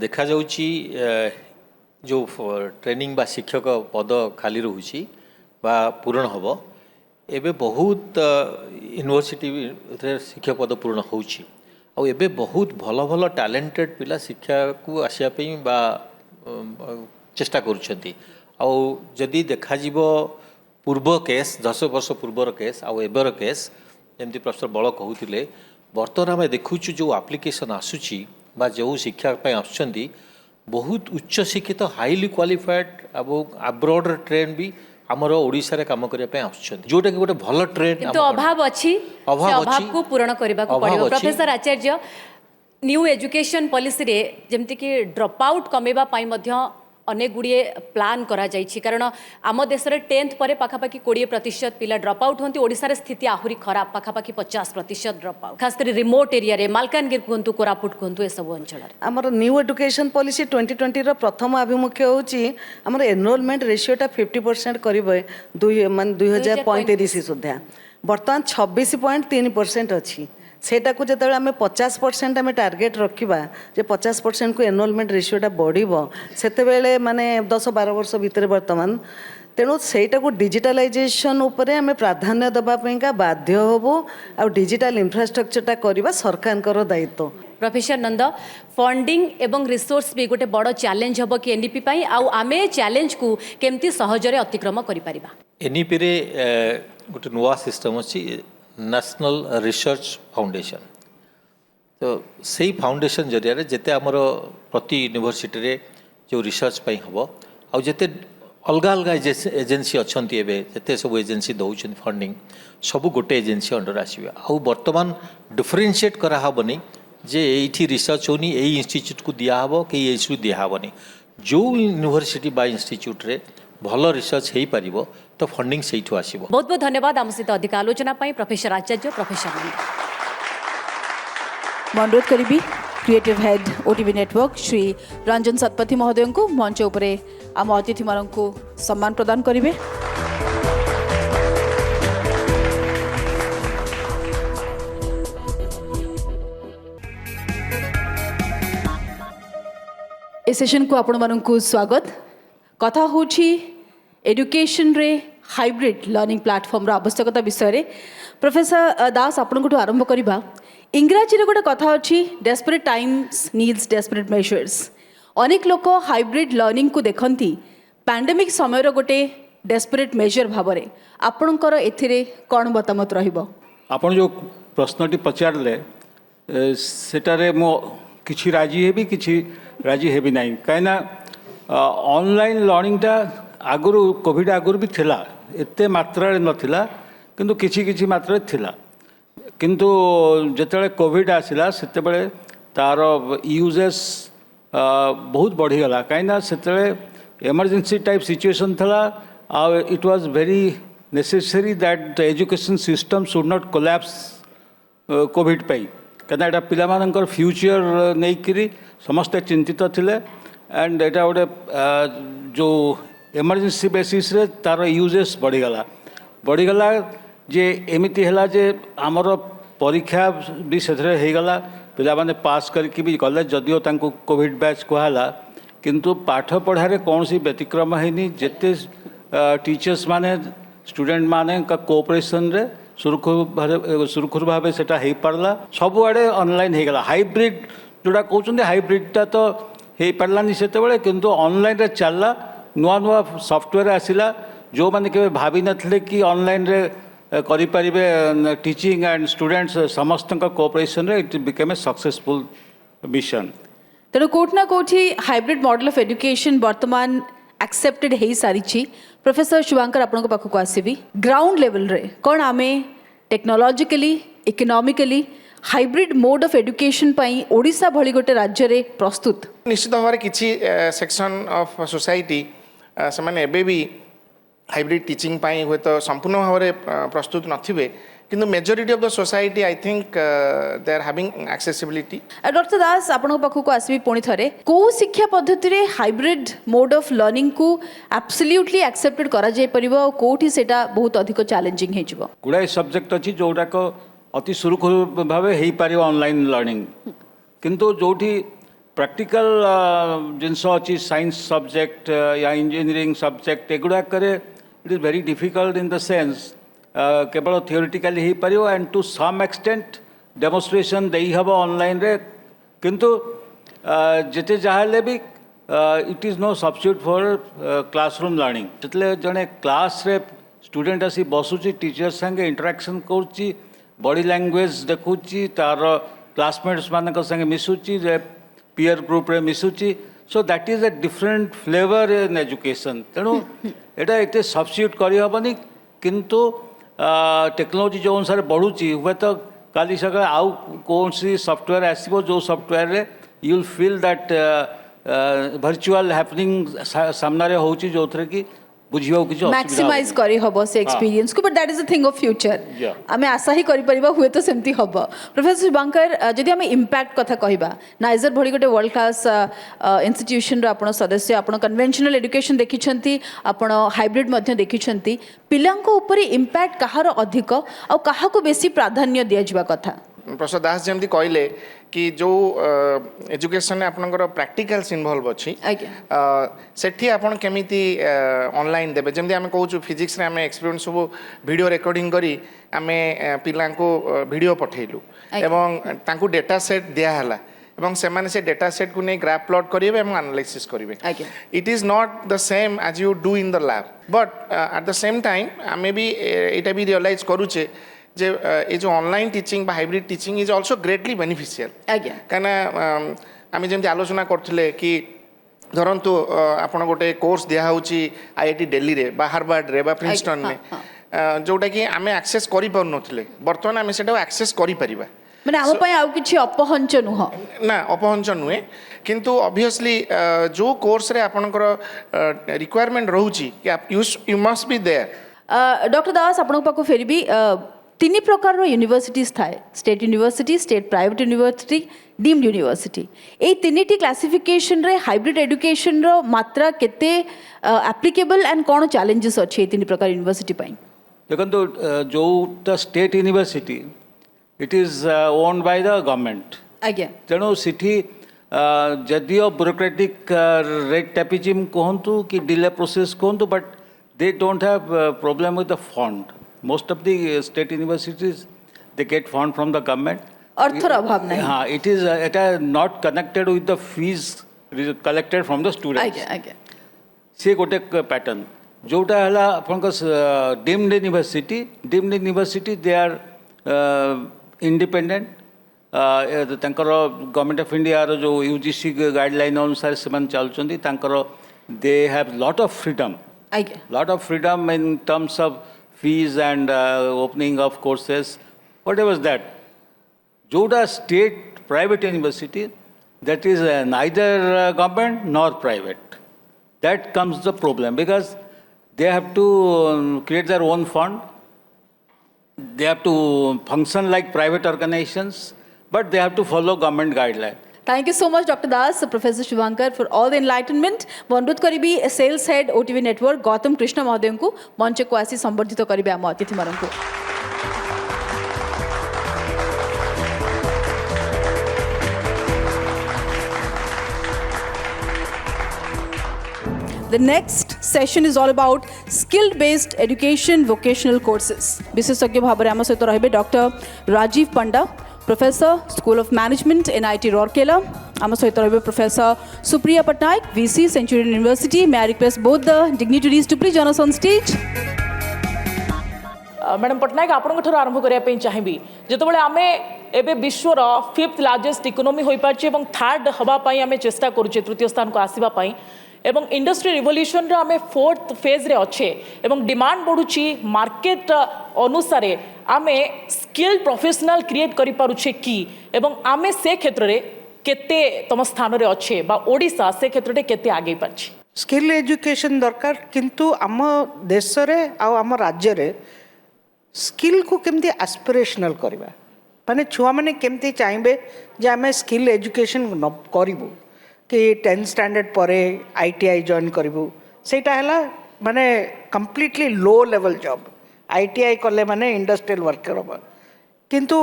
देखा जाउची जो ट्रेनिंग बा शिक्षक पद खाली रहुची बा पूर्ण हबो एबे बहुत यूनिवर्सिटी रे शिक्षक पद पूर्ण होउची आ एबे बहुत भल भल टैलेंटेड पिला शिक्षा को आसिया पई बा चेष्टा करूछंती आ जदि देखा जीवो पूर्व केस 10 वर्ष पूर्वर केस आउ एबर केस जमती प्रोफेसर बल कहते बर्तमान आम देखुचु जो एप्लिकेशन आसूची बा जो शिक्षा आसुँच बहुत उच्च शिक्षित हाईली क्वालिफाइड और अब्रॉड ट्रेन भी आमर ओडिशा रे काम करने आसुँच जोटा कि गोटे भल ट्रेन तो अभाव अच्छी अभाव को पूरण करने पड़ो प्रोफेसर आचार्य न्यू एजुकेशन पॉलिसी रे जमती कि ड्रॉप आउट कमेबा पाई मध्य अनेक गुड़िए प्लान करा जाइछि कारण आम देश में 10th पर पाखापाखि 20% पिला ड्रॉप आउट होती ओडिशा रे स्थिति आहुरी खराब पाखापाखि 50% ड्रॉप आउट खास कर रिमोट एरिया रे मालकानगिरी कहतु कोरापुट कहतु ए सब अंचल आमर न्यू एजुकेशन पॉलिसी 2020 रो प्रथम आभिमुख्य होची आमर एनरोलमेंट रेशियोटा 50% करिवे मान 2035 सुधा बर्तमान 26.3% अच्छी सेटा को जब आम 50% आम टार्गेट रखा जे 50% को एनरोलमेंट रेशियोटा बढ़ो से माने 10-12 वर्ष भितर बर्तमान तेणु सेटा को डिजिटलाइजेशन उपरे आम प्राधान्य देवाई बाध्य हबू आ डिजिटल इंफ्रास्ट्रक्चरटा करवा सरकार दायित्व प्रोफेसर नंद फंडिंग एवं रिसोर्स भी गोटे बड़ चैलेंज हम कि एनईपी आउ आमे चैलेंज को केमती सहजरे अतिक्रम करि परिबा एनईपी रे गोटे नुआ सिस्टम अच्छी नेशनल रिसर्च फाउंडेशन तो सही फाउंडेशन जरिया जिते आमर प्रति यूनिवर्सिटी रे जो रिसर्च पाई हम आउ जिते अलग अलग एजेंसी अच्छा जिते सब एजेंसी दौरान फंडिंग सब गोटे एजेंसी अंडर आसवे आउ बर्तमान डिफरेन्शिएट कराहबनी जे ये रिसर्च होनी यही इंस्टीट्यूट को दिहब कि ये दिहबनी जो यूनिवर्सिटी बा इंस्टीट्यूट रे भल रिसर्च हो पार तो फंडिंग से आसो बहुत बहुत धन्यवाद आम सहित अधिक आलोचना प्रोफेसर आचार्य प्रोफेसर नंद अनुरोध करी creative head OTV network Shri Ranjan Satpathy महोदय को मंच उपरे आम अतिथि मान को सम्मान प्रदान करेंगे ए सेशन को आपण मानक स्वागत कथा होची एजुकेशन रे हाइब्रिड लर्निंग प्लेटफॉर्म आवश्यकता विषय रे प्रोफेसर दास आपण को आरंभ करबा इंग्राजी रे गोटे कथा अच्छी desperate times needs desperate measures अनेक लोक हाइब्रिड लर्निंग को देखती पैंडेमिक समय रो गोटे डेस्परेट मेजर भाव में आपणकर एथिरे कौन मतामत रहिबो आपण जो प्रश्नटी पचारे सेटारे मो किछि राजी हेबी किछि राजी हेबी नहीं कहीं ऑनलाइन लर्निंगटा आगुरु कोविड आगुरु भी थिला एते मात्रा रे नथिला किंतु किछि किछि मात्रा थिला किंतु जेतेबेले कोविड आसिला सेतेबेले तार यूजेस बहुत बढ़ी गला कहीं सेतेबेले इमरजेंसी टाइप सिचुएशन थिला आ it was very necessary that the education system should not collapse Covid पाई कहीं एटा पिलामानंकर फ्यूचर नहीं करी समस्ते चिंतित थिले एंड एटा गोटे जो इमरजेंसी बेसिस रे तार यूजेस बढ़ीगला जे एमिति हैला जे आमर परीक्षा भी से गला पिला माने पास करके भी गले जदियो तांको कोविड बैच कहला किंतु पाठ पढ़ारे कौन सी व्यतिक्रम हैनी जेते टीचर्स माने स्टूडेंट माने का कोऑपरेशन रे सुरखुर भाव से पारला सबुआड़े ऑनलाइन हो गला हाइब्रिड जोड़ा कहते हाइब्रिडटा तो हो पारानी से किंतु ऑनलाइन रे चलला नुआ नुआ सॉफ्टवेयर आसिला जो माने के भाभी नथले कि ऑनलाइन रे करि परिबे टीचिंग एंड स्टूडेंट्स समस्त कोऑपरेशन रे it became a successful mission. तेणु कोट ना कोठी हाइब्रिड मॉडल ऑफ एजुकेशन वर्तमान एक्सेप्टेड हो सारी। प्रोफेसर शुभांकर आपण पाखक आसबि ग्राउंड लेवल रे कौन आमे technologically economically hybrid mode of education पाई ओडिशा भली गोटे राज्य रे प्रस्तुत। निश्चित भाव में किसी सेक्शन ऑफ सोसाइटी से माने एबे भी हाइब्रिड टीचिंग पाई हुए तो संपूर्ण भाव में प्रस्तुत नथिबे किंतु majority of the society I think they are having accessibility. Doctor Das आपण पाखक आसबि पुणी थरे को शिक्षा पद्धति रे हाइब्रिड मोड ऑफ लर्निंग को एब्सोल्युटली एक्सेप्टेड करा जाय परिबो कोठी सेटा बहुत अधिक चैलेंजिंग हे जिवो। गुडाई सब्जेक्ट अछि जोटा को अति सुरुखुरु भाव हो पार ऑनलाइन लर्निंग किंतु जोठी प्रैक्टिकल जिनस अच्छी साइंस सब्जेक्ट या इंजीनियरिंग सब्जेक्ट एगुड़ा करे it is very difficult in the sense केवल थियोरिटिकली हो पार and to some extent demonstration दे हम ऑनलाइन रे किंतु जिते जहाँ भी it is no substitute for classroom learning जितने जड़े क्लास रे स्टूडेंट आसी बसुची टीचर संगे इंटरेक्शन करुच्ची बॉडी लैंग्वेज देखुची तार क्लासमेट्स मान संगे मिसुची पीयर ग्रुप रे मिसुची so that is a different flavour in education तेणु यहाँ एत सब्स्टिट्यूट करहबनी किंतु टेक्नोलोजी जो अनुसार बढ़ुची हुए तो काली सकाଳେ आउ कौन सी सॉफ्टवेयर आसो जो सॉफ्टवेयर रे you will feel that virtual happening सामने होची जो थे कि बुझियो कि मैक्सिमाइज करी हबो से एक्सपीरियंस को but that is a thing of future आमे आशा ही करि परिबा हुए तो सेमती हबो। प्रोफेसर शुभांकर जदि आमे इंपैक्ट कथा कहिबा नाइजर भली गोटे वर्ल्ड क्लास इंस्टीट्यूशन रो आपण सदस्य आपण कन्वेंशनल एजुकेशन देखिछंती आपण हाइब्रिड मध्ये देखिछंती पिलांको ऊपर इंपैक्ट कहार अधिक आ कहा को बेसी प्राधान्य दिया जिबा कथा। प्रसाद दास जमती कहले कि जो एजुकेशन आपनकर प्रैक्टिकल्स इन्वॉल्व अच्छी सेठी आपन केमिति ऑनलाइन देबे जमती आमे कहूछु फिजिक्स रे आमे एक्सपीरियंस सब वीडियो रिकॉर्डिंग करी आमे पिलां को वीडियो पठेलु एवं तांको डेटा सेट दिया हला एवं से माने से डेटा सेट को नै ग्राफ प्लॉट करिवे एवं एनालिसिस करिवे। It is not the same as you do in the lab but at the same time आमे भी एटा भी रियलाइज करूचे जे ये जो ऑनलाइन टीचिंग बा hybrid teaching is also greatly beneficial कहीं आम जमी आलोचना करते कि धरतु आपड़ गोटे कोर्स दिखाई IIT दिल्ली रे बा हार्वर्ड रे बा प्रिंसटन में जोटा कि आम एक्सेस कर बर्तमान आम से एक्सेस कर माने आम पय आउ किछि अपहंच नुह ना अपहंच नुहे किंतु ऑब्वियसली जो कोर्स रे आपनकर रिक्वायरमेंट रहउची कि you must be there. Doctor Das आपण पाको फेर भी तीन प्रकार यूनिवर्सिटीज थाए state university state private university deemed university ए तीनिटी क्लासिफिकेशन रे हाइब्रिड एजुकेशन रो मात्रा केते एप्लीकेबल एंड कौन चैलेंजेस अच्छे तीन प्रकार यूनिवर्सिटी पाई देखो जो state university it is owned by the government आज्ञा तेणु सिठी जदियो ब्यूरोक्रेटिक रेट टैपिजिम कहतु कि डिले प्रोसेस कहतु but they don't have problem with the fund most of the state universities they get fund from the government arthar abhav nahi ha it is not connected with the fees collected from the students आज्ञा से गोटे pattern जोटा हला अपन deemed university they are independent तांकर government of India रो जो UGC guideline अनुसार से चलुचंदी तांकर they have lot of freedom in terms of fees and opening of courses, whatever is that. Joda state private university, that is neither government nor private. That comes the problem because they have to create their own fund. They have to function like private organizations, but they have to follow government guidelines. Thank you so much, Dr. Das, Professor Shivankar, for all the enlightenment. अनुरोध करी sales head OTV network Gautam Krishna महोदय को मंच को आसी संबर्धित करेंगे आम अतिथि मान को। The next session is all about skill-based education vocational courses. विशेषज्ञ भाव में आम सहित रहिबे doctor Rajeev Panda, professor school of management NIT Rourkela, आम सहित रही professor Supriya Pattanaik VC Centurion university. May I request both the dignitaries to please join us on stage. Madam Pattanaik आपंठ आरंभ करने चाहिए जितेबाला आम एवं विश्वर 5th लार्जेस्ट इकोनॉमी हो पार्टी और 3rd हवापाई आम चेष्टा करुचे 3य स्थान को आसवाई एवं इंडस्ट्री रिवोल्यूशन आम 4th फेज रे अच्छे एवं डिमांड बढ़ुची मार्केट अनुसार आम स्किल्ड प्रोफेशनल क्रिएट करि पारुछे कि एवं आम से क्षेत्र रे केते तम स्थान रे अच्छे बा ओडिशा से क्षेत्र रे केते आगे पारछि। स्किल एजुकेशन दरकार किंतु आम देश रे आम राज्य रे स्किल को केमती एस्पिरेशनल करवा माने छुआ माने केमती चाहिए जे आम स्किल एजुकेशन करूँ कि 10th स्टैंडर्ड पर ITI जॉइन करूँ सेटा है माने completely low level job ITI कले माने इंडस्ट्रियल वर्कर हम किंतु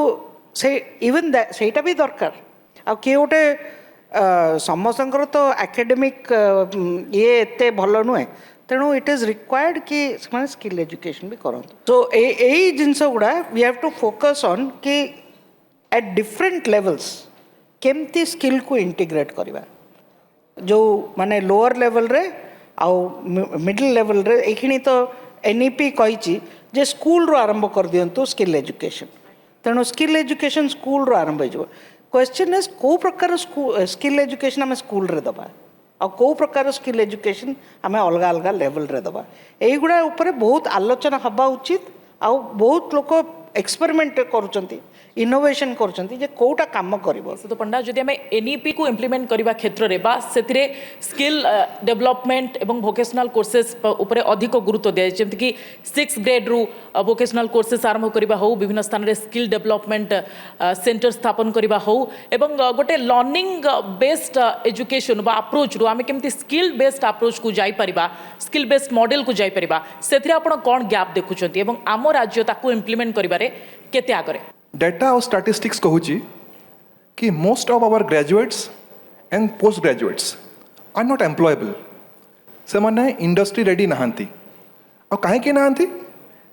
से इवन सेटा भी दरकार आ किए गोटे समस्त तो एकेडमिक ये एते भल नुहे तेणु इट इज रिक्वायर्ड कि स्किल एजुकेशन भी करते तो यही जिनस गुड़ा we have to focus on कि एट डिफरेंट लेवल्स केमती स्किल को इंटीग्रेट करवा जो माने लोअर लेवल रे आउ मिडिल लेवल रे एखिनी तो NEP कही जे स्कूल रो आरंभ कर दियंतु स्किल एजुकेशन तेणु स्किल एजुकेशन स्कूल रो आरंभ हो क्वेश्चन इज को प्रकार स्किल एजुकेशन आम स्कूल रे दबा आ को प्रकार स्किल एजुकेशन आम अलग अलग लेवल रे दबा एगुड़ा ऊपर बहुत आलोचना हवा उचित आ बहुत लोक एक्सपेरिमेंट करुचंती इनोवेशन करुचंती जे कोटा काम करिवो। तो पंडा जदि आम NEP को इम्प्लीमेंट करबा क्षेत्र रे बा सेतिरे स्किल डेवलपमेंट एवं वोकेशनल कोर्सेस ऊपर अधिक गुरुत्व दिया जेमति कि 6th ग्रेड रु वोकेशनल कोर्सेस आरंभ करबा हो विभिन्न स्थान रे स्किल डेवलपमेंट सेंटर स्थापन करबा हो एवं गोटे लर्निंग बेस्ड एजुकेशन बा अप्रोच रु आम केमति स्किल बेस्ड अप्रोच को जाई परिबा स्किल बेस्ड मॉडल को जाई परिबा सेतिरे आपण कोन गैप देखुचंती एवं आम राज्य ताकू इम्प्लीमेंट करिबारे केते आगरे। डेटा और स्टैटिस्टिक्स कहूँ कि most of our graduates and post graduates are not employable से माने इंडस्ट्री रेडी नहांती और कहीं नहांती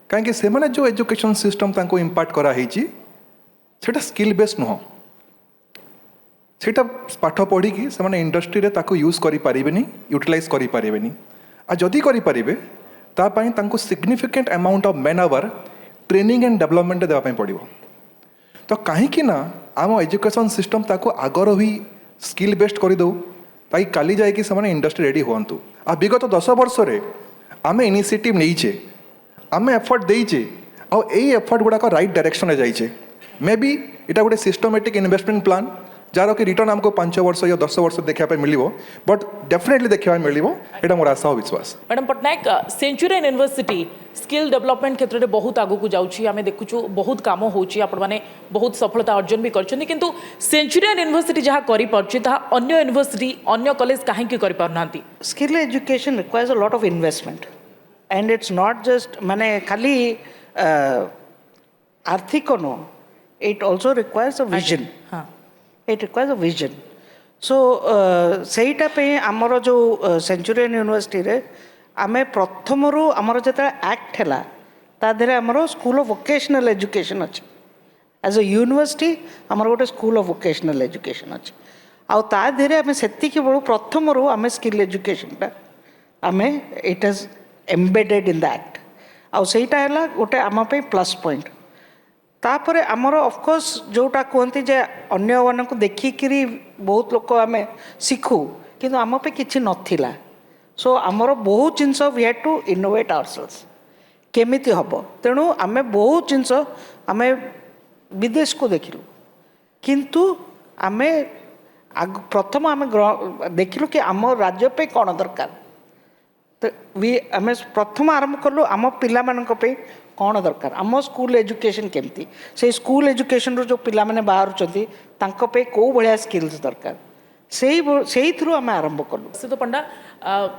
कहीं से माने जो एजुकेशन सिस्टम तांको इम्पार्ट करा ही सेटा स्किल बेस्ड नुह सेटा पाठ पढ़ी से माने इंडस्ट्री रे ताको यूज करि परिबेनी यूटिलाइज करि परिबेनी आ जदी करि परिबे ता पई तांको significant amount of man hour training and development देवा पई पड़िबो तो कहीं ना आम एजुकेशन सिस्टम ताको आगर ही स्किल बेस्ड कर दो ताकि काली जाए से इंडस्ट्री रेडी हूँ आ विगत 10 वर्ष आम इनिशिएटिव नहींचे आम एफर्ट देचे आई एफर्ट गुड़ाक राइट डायरेक्शन में जाइए मे बी इटा गोटे सिस्टमेटिक इन्वेस्टमेंट प्लान जार कि रिटर्न आमको 5 वर्ष या 10 वर्ष देखा मिल बट डेफिनेटली देखा मिल यहाँ मोर आशा और विश्वास। Madam Pattnaik Centurion University skill development क्षेत्र में बहुत आगू जाऊँगी आम देखुचु बहुत कम होने बहुत सफलता अर्जन भी करछन्ती किंतु सेंचुरियन यूनिवर्सिटी जहाँ करिपारुछि ताहा अन्य यूनिवर्सिटी अन्य कॉलेज काहे कि करि पारुनांती। Skill education requires a lot of investment and it's not just माने खाली आर्थिक no it also requires a vision it requires a vision so सेटा पे आमर जो सेंचुरियन यूनिवर्सिटी रे आमे प्रथम रु आमर जते एक्ट हैला ता देरे आमर स्कूल ऑफ वोकेशनल एजुकेशन अछि एज अ यूनिवर्सिटी आमर गोटे स्कूल ऑफ वोकेशनल एजुकेशन अछि आ ता देरे आमे सेति के बळु प्रथम रु आमे स्किल एजुकेशन ता आमे it is embedded in the act आ सेटा हैला गोटे आम पे प्लस पॉइंट तापर आमर ऑफकोर्स जोटा कहते जे अन्य मान को देखिकी बहुत लोक आम शिखु किंतु आम पे किसी नथिला सो आमर बहुत जिनस वी हैड टू इनोवेट आवरसेल्स केमिति हम तेणु आम बहुत जिनस आम विदेश को देखिलु किंतु आम प्रथम आम देखिलु कि आम राज्य पे कौन दरकार तो आम प्रथम आरंभ कलु आम पिला मानक पे कौन दरकार आम स्कूल एजुकेशन केमती से स्कूल एजुकेशन रो जो पिला माने बाहर चंती तांको पे को भलिया स्किल्स दरकार से थ्रू आम आरंभ कलु। सिद्धू पंडा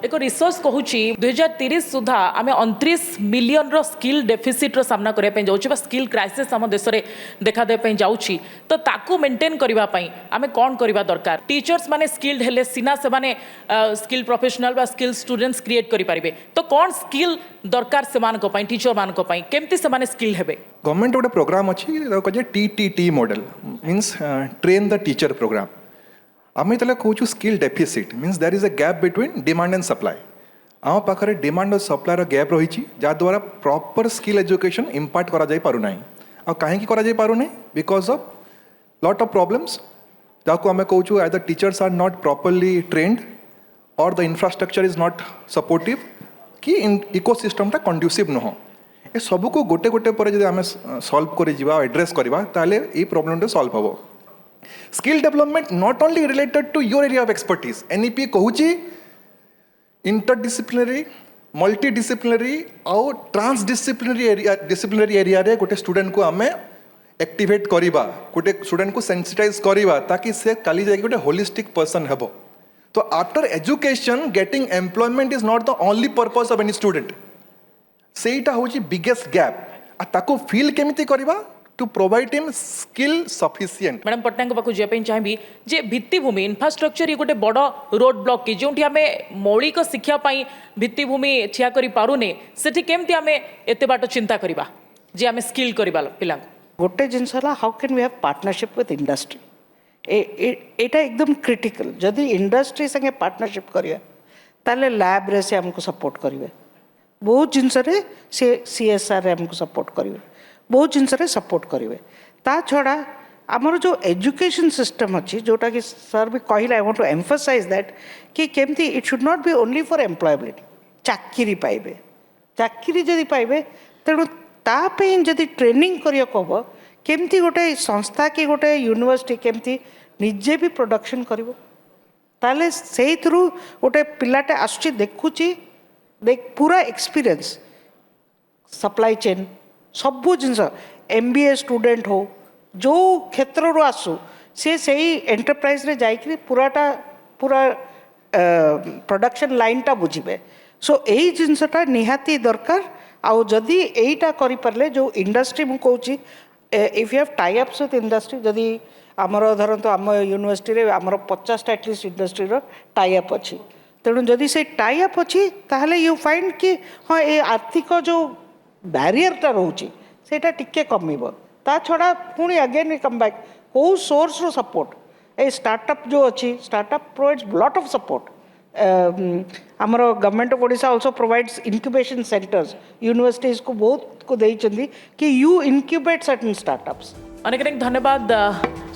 एक रिसर्च कहूँ 2030 सुधा आम 29 मिलियन रो स्किल डेफिसिट रो सामना करने जाऊँ स्किल क्राइसिस आम देश में देखा देपाई जाऊँगी तो ताकू मेंटेन करने आम कौन करवा दरकार टीचर्स माने स्किल्ड हेले सीना से माने स्किल प्रोफेशनल बा स्किल स्टूडेंट्स क्रिएट करि पारिबे तो कौन स्किल दरकार से मानको पई टीचर मानको पई केमती से माने स्किल हेबे। गवर्नमेंट गोटे प्रोग्राम अछि TTT model means train the teacher program आम ये कहूँ skill deficit means there is a gap between demand and supply आम पाखे डिमांड और सप्लायर गैप रही जहाँद्वारा प्रॉपर स्किल एजुकेशन इम्पार्ट करा पारुना आ कहीं करा पारुना because of lot of problems जहाँ आम कहूँ as the teachers are not properly trained और the infrastructure is not supportive कि इकोसिस्टमटा कंड्यूसिव नुह ए सब को गोटे गोटे पर जब आम सल्व कर एड्रेस करवा ताले ये प्रॉब्लम सल्व हम skill development not only related to your area of expertise NEP कहूँ इंटरडिसिप्लिनरी मल्टीडिसिप्लिनरी और ट्रांसडिसिप्लिनरी एरिया रे गोटे स्टूडेंट को आम एक्टिवेट करवा गोटे स्टूडेंट को सेंसिटाइज करवा ताकि से काली जाए गोटे होलिस्टिक पर्सन हेबो तो after education getting employment is not the only purpose of any student सेटा हूँ बिगेस्ट गैप आ ताको फील केमिति करवा to provide him skill sufficient madam Pattanaik पाखु जाय चाहिए जे भित्तिभूमि इन्फ्रास्ट्रक्चर ये गोटे बड़ रोड ब्लॉक कि जो आम मौलिक शिक्षा भित्तिभूमि ठिया कर पारुने सेठी केमती आम एते बाट चिंता करवा जे आम स्किल करवा पिला गोटे जिनस how can we have partnership with industry एटा एकदम क्रिटिकल जदि इंडस्ट्री संगे पार्टनरशिप करिया ताले लैब रे से हमको सपोर्ट करिवे बहुत जिनस रे से सीएसआर रे हमको सपोर्ट करिवे बहुत जिनस रे सपोर्ट करिवे ता छड़ा आमर जो एजुकेशन सिस्टम अच्छी जोटा कि सर भी कहले I want to emphasise that कि केमती it should not be only for employability चाकरी पाइबे चाकरी जदि पाइबे तेणु तापे जदि ट्रेनिंग करिया कहब केमती गोटे संस्था कि गोटे यूनिवर्सिटी केमती निजे भी प्रोडक्शन करिवो ताले से थ्रू गोटे पिलाटे आसुची देखुची देख पूरा एक्सपीरियंस सप्लाई चेन सबू जिनस एमबीए स्टूडेंट हो जो क्षेत्र रो आसु से सही एंटरप्राइज रे जाइकरी पूराटा पूरा प्रोडक्शन लाइनटा बुझिबे सो यही जिनसटा निहाती दरकार आउ जदि एईटा करि परले जो इंडस्ट्री मु कहूची if you have tie ups with industry जदि आमर धरतु आम यूनिवर्सिटी रे आमर 50 एटलिस्ट इंडस्ट्री रो टाई अप अच्छी तेणु जदि से टाई अप अच्छी ताहले यू फाइंड कि हाँ ये आर्थिक जो बैरियरटा रोचे सेटा टिके कमिबो ता छड़ा पुणी अगेन कम बैक को सोर्स रो सपोर्ट ए स्टार्टअप जो अच्छी startup provides lot of support आमर government of Odisha also provides incubation centres universities को बहुत को देइचंदी कि यू इंक्यूबेट सर्टेन स्टार्टअप्स अनेक धन्यवाद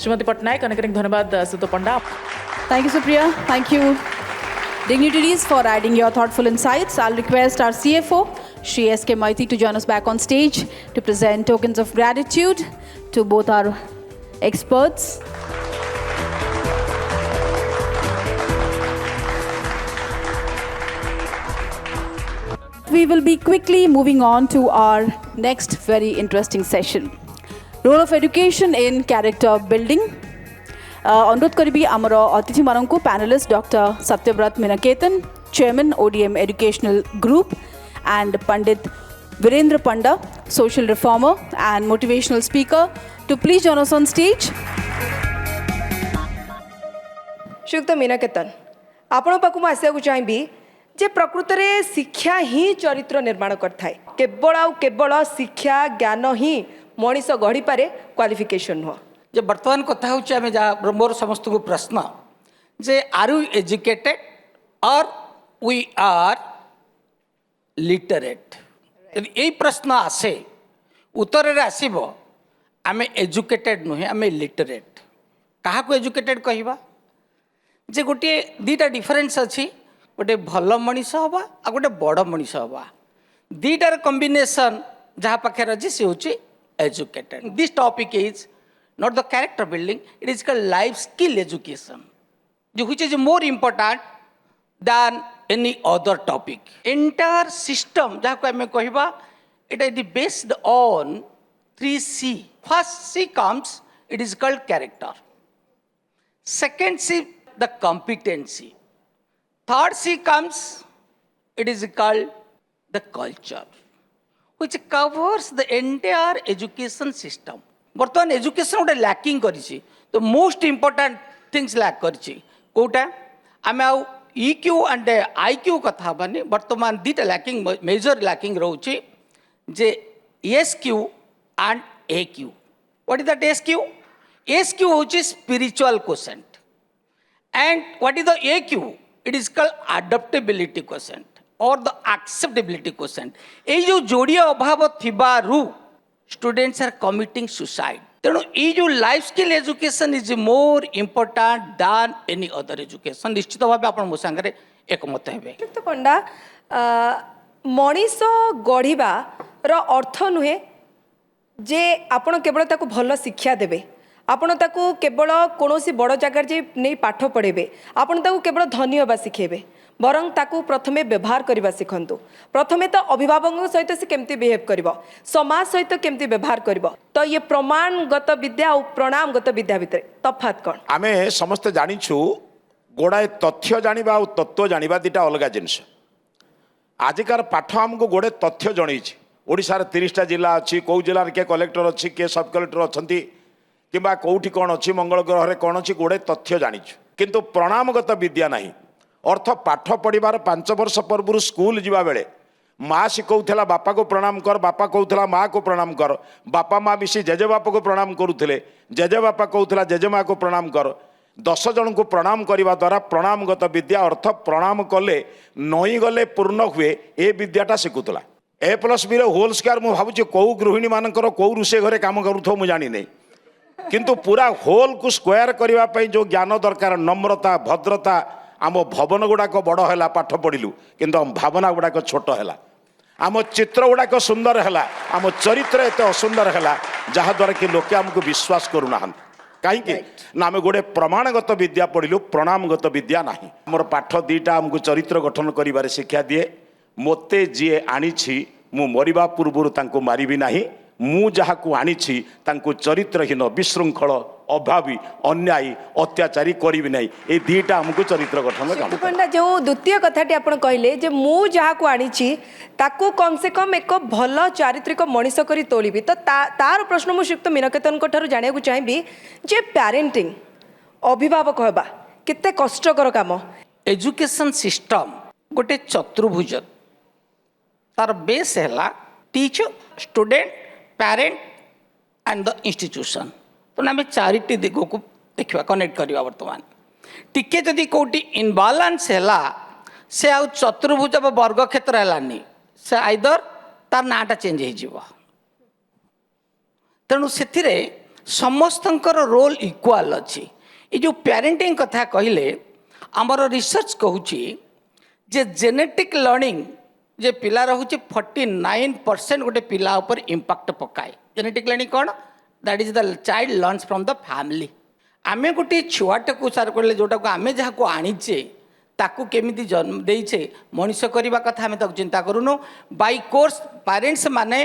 श्रीमती पट्टनायक अनेक धन्यवाद सुतो पंडा Thank you, Supriya. Thank you, dignitaries, for adding your thoughtful insights. I'll request our CFO, Shri S.K. Maiti, to join us back on stage to present tokens of gratitude to both our experts. We will be quickly moving on to our next very interesting session. Role of education in character building. अनुरोध करी आमर अतिथि मानक panelist doctor Satyabrata Minaketan chairman ODM educational group and Pandit Birendra Panda social reformer and motivational speaker to please join us on stage. Shriyukta Minaketan आपण पाखु आसवाक चाहिए जे प्रकृत में शिक्षा ही चरित्र निर्माण करथाय केवल आउ केवल शिक्षा ज्ञान ही मनीष गढ़ी पारे क्वालिफिकेशन नुह जे वर्तमान कथा हूँ आम जहाँ मोर समस्त को प्रश्न जे आर यू एजुकेटेड और वी आर लिटरेट यदि यही प्रश्न आसे उत्तर रे आसीबो आमे एजुकेटेड नुहे आमे लिटरेट कहा को एजुकेटेड कहवा जे गोटे दीटा डिफरेन्स अच्छी गोटे भल मनीष हवा आ गोटे बड़ मनीष हवा दीटार कॉम्बिनेशन जहाँ पाखे अच्छी सी हूँ educated. This topic is not the character building, it is called life skill education, which is more important than any other topic. Entire system, जहाँ को हमें कहवा, it is based on 3C. First C comes, it is called character. Second C, the competency. Third C comes, it is called the culture, which covers the entire education system. बर्तमान education गोटे lacking करी तो most important things lack करोटा आम आक्यू and IQ कथा हबानी बर्तमान दीटा lacking major lacking रोचे जे SQ and AQ. What is that SQ? SQ हूँ spiritual question And what is the AQ? It is called adaptability quotient or the acceptability quotient. ये जो जोड़िया अभाव थिबारु students are committing suicide. तेणु ये जो life skill education is more important than any other education निश्चित भाव आप मो सांगे एकमत हेबे तो पंडा मनीष गढ़िबार अर्थ नुहे जे आपण केवल ताको भल शिक्षा देबे आपण ताको केवल कोनोसी बड़ जगार जे नहीं पाठ पढ़ेबे आपण ताको केवल धनी होबा शिखेबे बरं ताको प्रथमे व्यवहार करबा शिखंतु प्रथमे तो अभिभावक सहित से केमती बिहेव करिवो समाज सहित केमती व्यवहार करिवो तो ये प्रमाणगत विद्या और प्रणामगत विद्या भितर तफात कोन आमे समस्त जानिछु गोड़ाए तथ्य जानिबा और तत्व जानिबा दिटा अलगा जिनिस आजिकार पाठ आमको गोड़े तथ्य जणैछि ओडिसार 30टा जिला अछि कौ जिलार के कलेक्टर अछि के सब कलेक्टर अछंती किबा कोठी कोन अछि मंगल ग्रह रे कोन अछि गोड़े तथ्य जानिछु किंतु प्रणामगत विद्या नाही अर्थ पाठ पढ़िबार 5 वर्ष पूर्व स्कूल जीवा बेले माँ शिखौला बापा को प्रणाम कर बापा कहूला माँ को प्रणाम कर बापा माँ मिसी जेजे बापा को प्रणाम करुले जेजे बापा कहूला जेजेमा को प्रणाम कर 10 जन को प्रणाम करने द्वारा प्रणामगत विद्या अर्थ प्रणाम कले नई गले पूर्ण हुए ए विद्याटा शिखुला A+B होल स्क्वायर मुझे भावुँ कौ गृहिणी मानकर कौ रोषे घरे काम करूँ मुझे जानी नहीं किंतु पूरा होल को स्क्वायर करने जो ज्ञान दरकार नम्रता भद्रता आम भवन गुड़ाक बड़ है पाठ पढ़िलु किंतु आम भावना गुड़ाक छोट है आम चित्र गुड़ाक सुंदर है आम चरित्र एत असुंदर है जहाद्वारा कि लोके आमको विश्वास करूना कहीं ना आम गोटे प्रमाणगत विद्या पढ़िलु प्रणामगत विद्या ना मोर पाठ दीटा आमको चरित्र गठन कर शिक्षा दिए मोते जी आनी मु मरिबा पूर्व तांको मारिबी नाही मु जहाकू आनी चरित्रहीन विशृंखल अभावी अन्यायी अत्याचारी करी नहीं ये दीटा हमको चरित्र गठन पंडा जो द्वितीय कथाटी आप कहले जे मु जहाकू आनी ताकू कम से कम एक भल चारित्रिक मनीष करी तोलिबी तो तार प्रश्न मु श्रीयुक्त मीनकेतन को जानिया को चाहिए जे पेरेंटिंग अभिभावक होबा केते कष्टकर काम एजुकेशन सिस्टम गोटे चतुर्भुज तार बेस है teacher student parent and the institution तो आम चारिटी दिग को देखा कनेक्ट करवा बर्तमान टिके जदि कौटी इनबालांस है से आउ चतुर्भुज वर्ग क्षेत्र है से आइदर तार नाटा चेंज हो तेणु से समस्त रोल इक्वाल अच्छी ये जो पेरेंटिंग कथा कहले आमर रिसर्च कहूँ जे जेनेटिक लर्निंग जे पिला रोचे 49% गोटे पिला ऊपर इम्पैक्ट पकाए जेनेटिक लर्निंग कौन that is the child learns from the family आमे गोटे छुआटे को सार कहले जोटा को आमे जहाँ को आनीचे ताकू केमिति जन्म देइछे मनुष्य करबा कथा आमे ताकू चिंता करूनु बाय कोर्स पेरेंट्स माने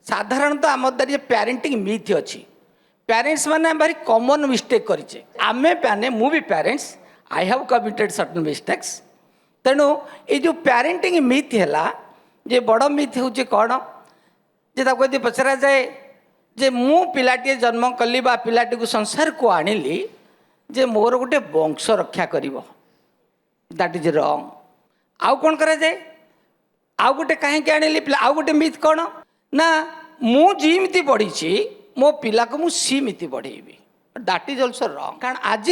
साधारणतः आम दर पेरेंटिंग मिथ अच्छी पेरेंट्स माने भारी कॉमन मिस्टेक करिचे आमे पाने मु भी parents I have committed certain mistakes तेणु ये जो पेरेंटिंग मिथ है जे बड़ मिथ हूँ कौन जे यदि पचरा जाए जे मु पिलाटी जन्म कली बा पिलाटी को संसार को आनिली जे मोर गोटे वंश रक्षा करिवो दैट इज रॉन्ग आउ कौन करा जाए आउ गोटे कहीं आनिली आउ गोटे मिथ कौन ना मु जीमिति पढ़ी मो पिला को मु सीमिति पढ़ेबी दैट इज ऑल्सो रॉन्ग कारण आज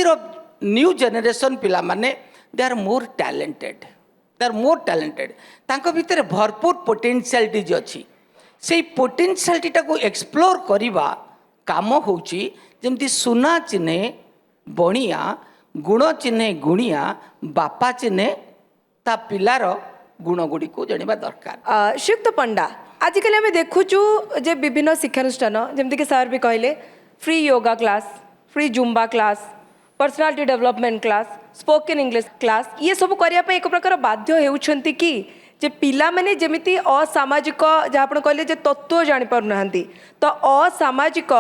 न्यू जेनेरेशन पिला माने दे आर मोर टैलेंटेड तांको भितर भरपूर पोटेंशियलिटीज अच्छी से पोटेंशियलिटीटा को एक्सप्लोर करवा काम होची जमती सुना चिन्हे बणिया गुण चिन्हे गुणिया बापा चिन्हे ता पिलार गुण गुड़ी को जानिबा दरकार श्रीयुक्त पंडा आजिकल आम देखुचु जे विभिन्न शिक्षानुष्ठान जमती सर भी कहले free yoga class free Zumba class personality development class spoken English class ये सब करने एक प्रकार बाध्य होउछंती कि जे पिला माने जेमिति असामाजिक जहाँ आप कहले जे तत्व जानी पारुना तो असामाजिक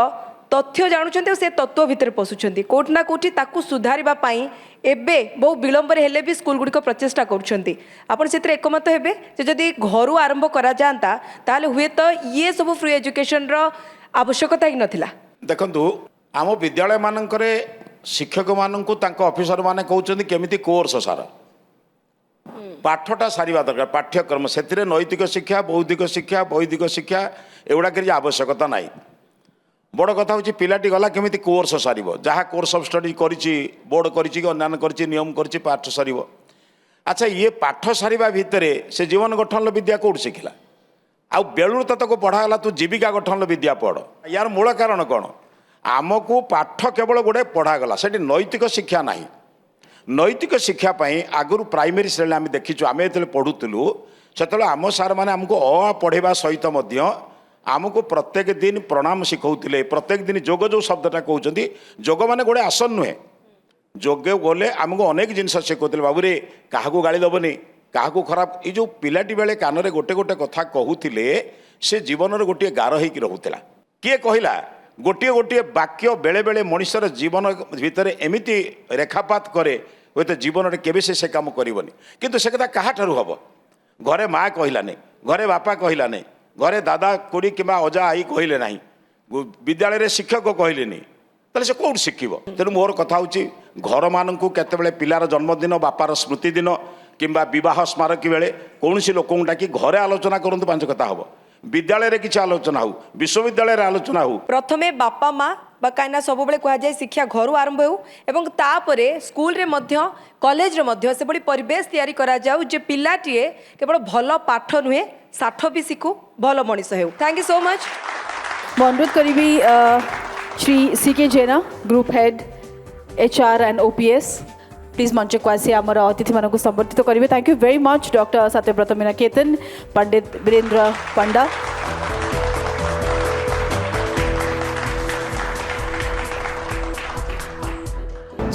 तथ्य जानुछंती से तत्व भितर पशुछंती कोठी ना कोठी ताकू सुधारिबा पाई एबे बहु विलंब हेले भी स्कूल गुड़िक प्रचेषा करुछंती आपण सेतिर एकमत हेबे जे जदि घरु आरंभ करा जांता ताले हुए तो ये सब फ्री एजुकेशन रो आवश्यकता ही नथिला देखंतु आम विद्यालय मानकरे शिक्षक मानू ऑफिसर माने कहते केमिति कोर्स सार पाठटा सारिबा दरकार पाठ्यक्रम से नैतिक शिक्षा बौद्धिक शिक्षा वैदिक शिक्षा एगुड़ा आवश्यकता ना बड़ कथा हूँ पिलाटी गला केमी कोर्स सार जहाँ कोर्स ऑफ स्टडी करी बोर्ड करी अन्य कर नियम कर पाठ सर अच्छा ये पाठ सारिबा भितर से जीवन गठन विद्या कौट शिखला आउ बेलू तो पढ़ाला तू जीविका गठन विद्या पढ़ यार मूल कारण कौन आमको पाठ केवल गोटे पढ़ागला से नैतिक शिक्षा ना नैतिक शिक्षा आगुरी प्राइमरी श्रेणी आम देखीचु आम जो पढ़ुलु से आम सार मैंने आमको पढ़ाइबा सहित आमको प्रत्येक दिन प्रणाम शिखौले प्रत्येक दिन जोग जो शब्दटा कहते जोग माने गोटे आसन नुहे जोग गले आमको अनेक जिन शिखौले बाबू रे क्या गाड़ी दबनी क्या खराब ये जो पिलाटी बेले कान गोटे गोटे कथा कहते से जीवन गोटे गार हो रोला किए कहला गोटे गोटे वाक्य बेले बेले मनुष्यर जीवन भितर एमती रेखापात करे हे तो जीवन में केवे से काम करनी किंतु से कथा क्या हम घरे माँ कहलानी घरे बापा कहलानी घरे दादा कुड़ी कि अजा आई कहले ना विद्यालय शिक्षक कहले ताले से कौट शिखब तेणु मोर कथा हूँ घर मान केत पिलार जन्मदिन बापार स्मृति दिन किंबा विवाह स्मारकी बेले कौन लोक डाकी घरे आलोचना करूँ पांच कथा हम विद्यालय किसी आलोचना हो विश्वविद्यालय आलोचना हो प्रथमे बापा माँ कहीं सब कहुए शिक्षा घर आरंभ हो तापर स्कूल रे मध्य कॉलेज रे मध्य से बड़ी परिवेश तैयारी करा जाऊ जे पिलाटीए केवल भल पाठ नुहे साठ भी शिखु भल मनीष हो थैंक यू सो मच मैं अनुरोध करी Shri CK Jena group head HR and OPS please मंच को आसी आमर अतिथि मानक संबर्धित करेंगे thank you very much doctor Satyabrata Minaketan Pandit Birendra Panda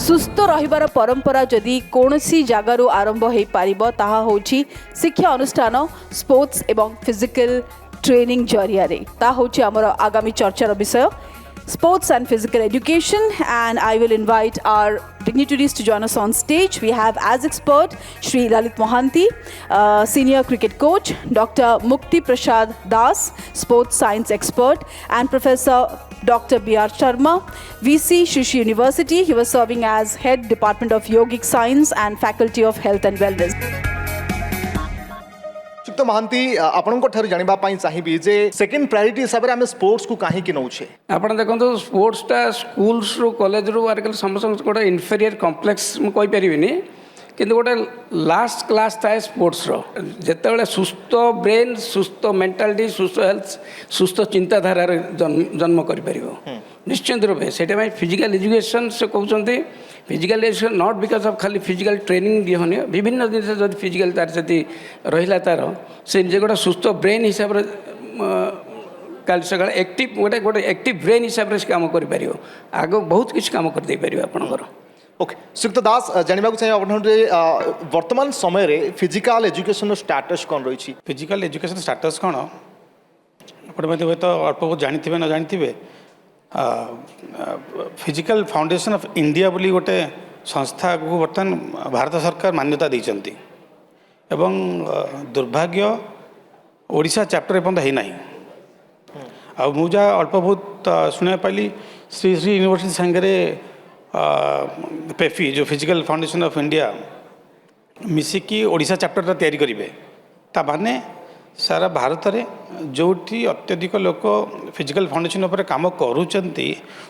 सुस्थ रहिबार परंपरा जदि कौनसी जगार आरंभ हो पारिबो ताहा होची शिक्षा अनुष्ठान स्पोर्ट्स एवं फिजिकल ट्रेनिंग जरिया रे ता होची आमर आगामी चर्चार विषय sports and physical education, and I will invite our dignitaries to join us on stage. We have as expert Shri Lalit Mohanty, senior cricket coach, Dr. Mukti Prasad Das, sports science expert, and Professor Dr. B.R. Sharma, VC Shishi University. He was serving as head Department of Yogic Science and Faculty of Health and Wellness. तो महांती आपनको ठार जानिबा पाई चाहिबी जे second priority हिसाब रे हम sports को काहे कि नउछे आपण देखंतु स्पोर्ट्स टा स्कूल्स रो कॉलेज रो आरकल समस्त गोटे इन्फेरियर कॉम्प्लेक्स म कहि परिबिनी किंतु गोटे लास्ट क्लास थाए स्पोर्ट्स रो जेतेबेले सुस्थ ब्रेन सुस्थ मेंटालिटी सुस्थ हेल्थ सुस्थ चिंताधारा जन्म करि परिबो निश्चित रूपे सेटा में फिजिकल एजुकेशन से कहउचंती physical education not because of खाली फिजिकल ट्रेनिंग दिहनी विभिन्न जिन जब फिजिकल तार जदि रहिला तार से जे गोटे सुस्थ ब्रेन हिसाब रे काल सकाळ एक्टिव गोटे गोटे एक्टिव ब्रेन हिसाब रे काम करि परिबो आगो बहुत किछ काम कर दे परिबो आपनकर ओके सुक्त दास जानिबा को चाहिए अपन रे वर्तमान समय रे फिजिकल एजुकेशन रो स्टेटस कोन रही छी फिजिकल एजुकेशन स्टेटस कोन आपण मध्ये तो अल्प बहुत जानिथिबे न जानिथिबे फिजिकल फाउंडेशन ऑफ इंडिया बोली गोटे संस्था को बर्तमान भारत सरकार मान्यता देइचंती एवं दुर्भाग्य ओडिशा चैप्टर एपन है नहीं आ मुझा अल्प बहुत सुना पाली श्री श्री यूनिवर्सिटी संगे पेफी जो फिजिकल फाउंडेशन ऑफ इंडिया मिसिकी ओडिशा चैप्टर तैयारी करेंगे ता माने सारा भारत में जोटी अत्यधिक लोक फिजिकल फाउंडेशन उपर काम करूचंती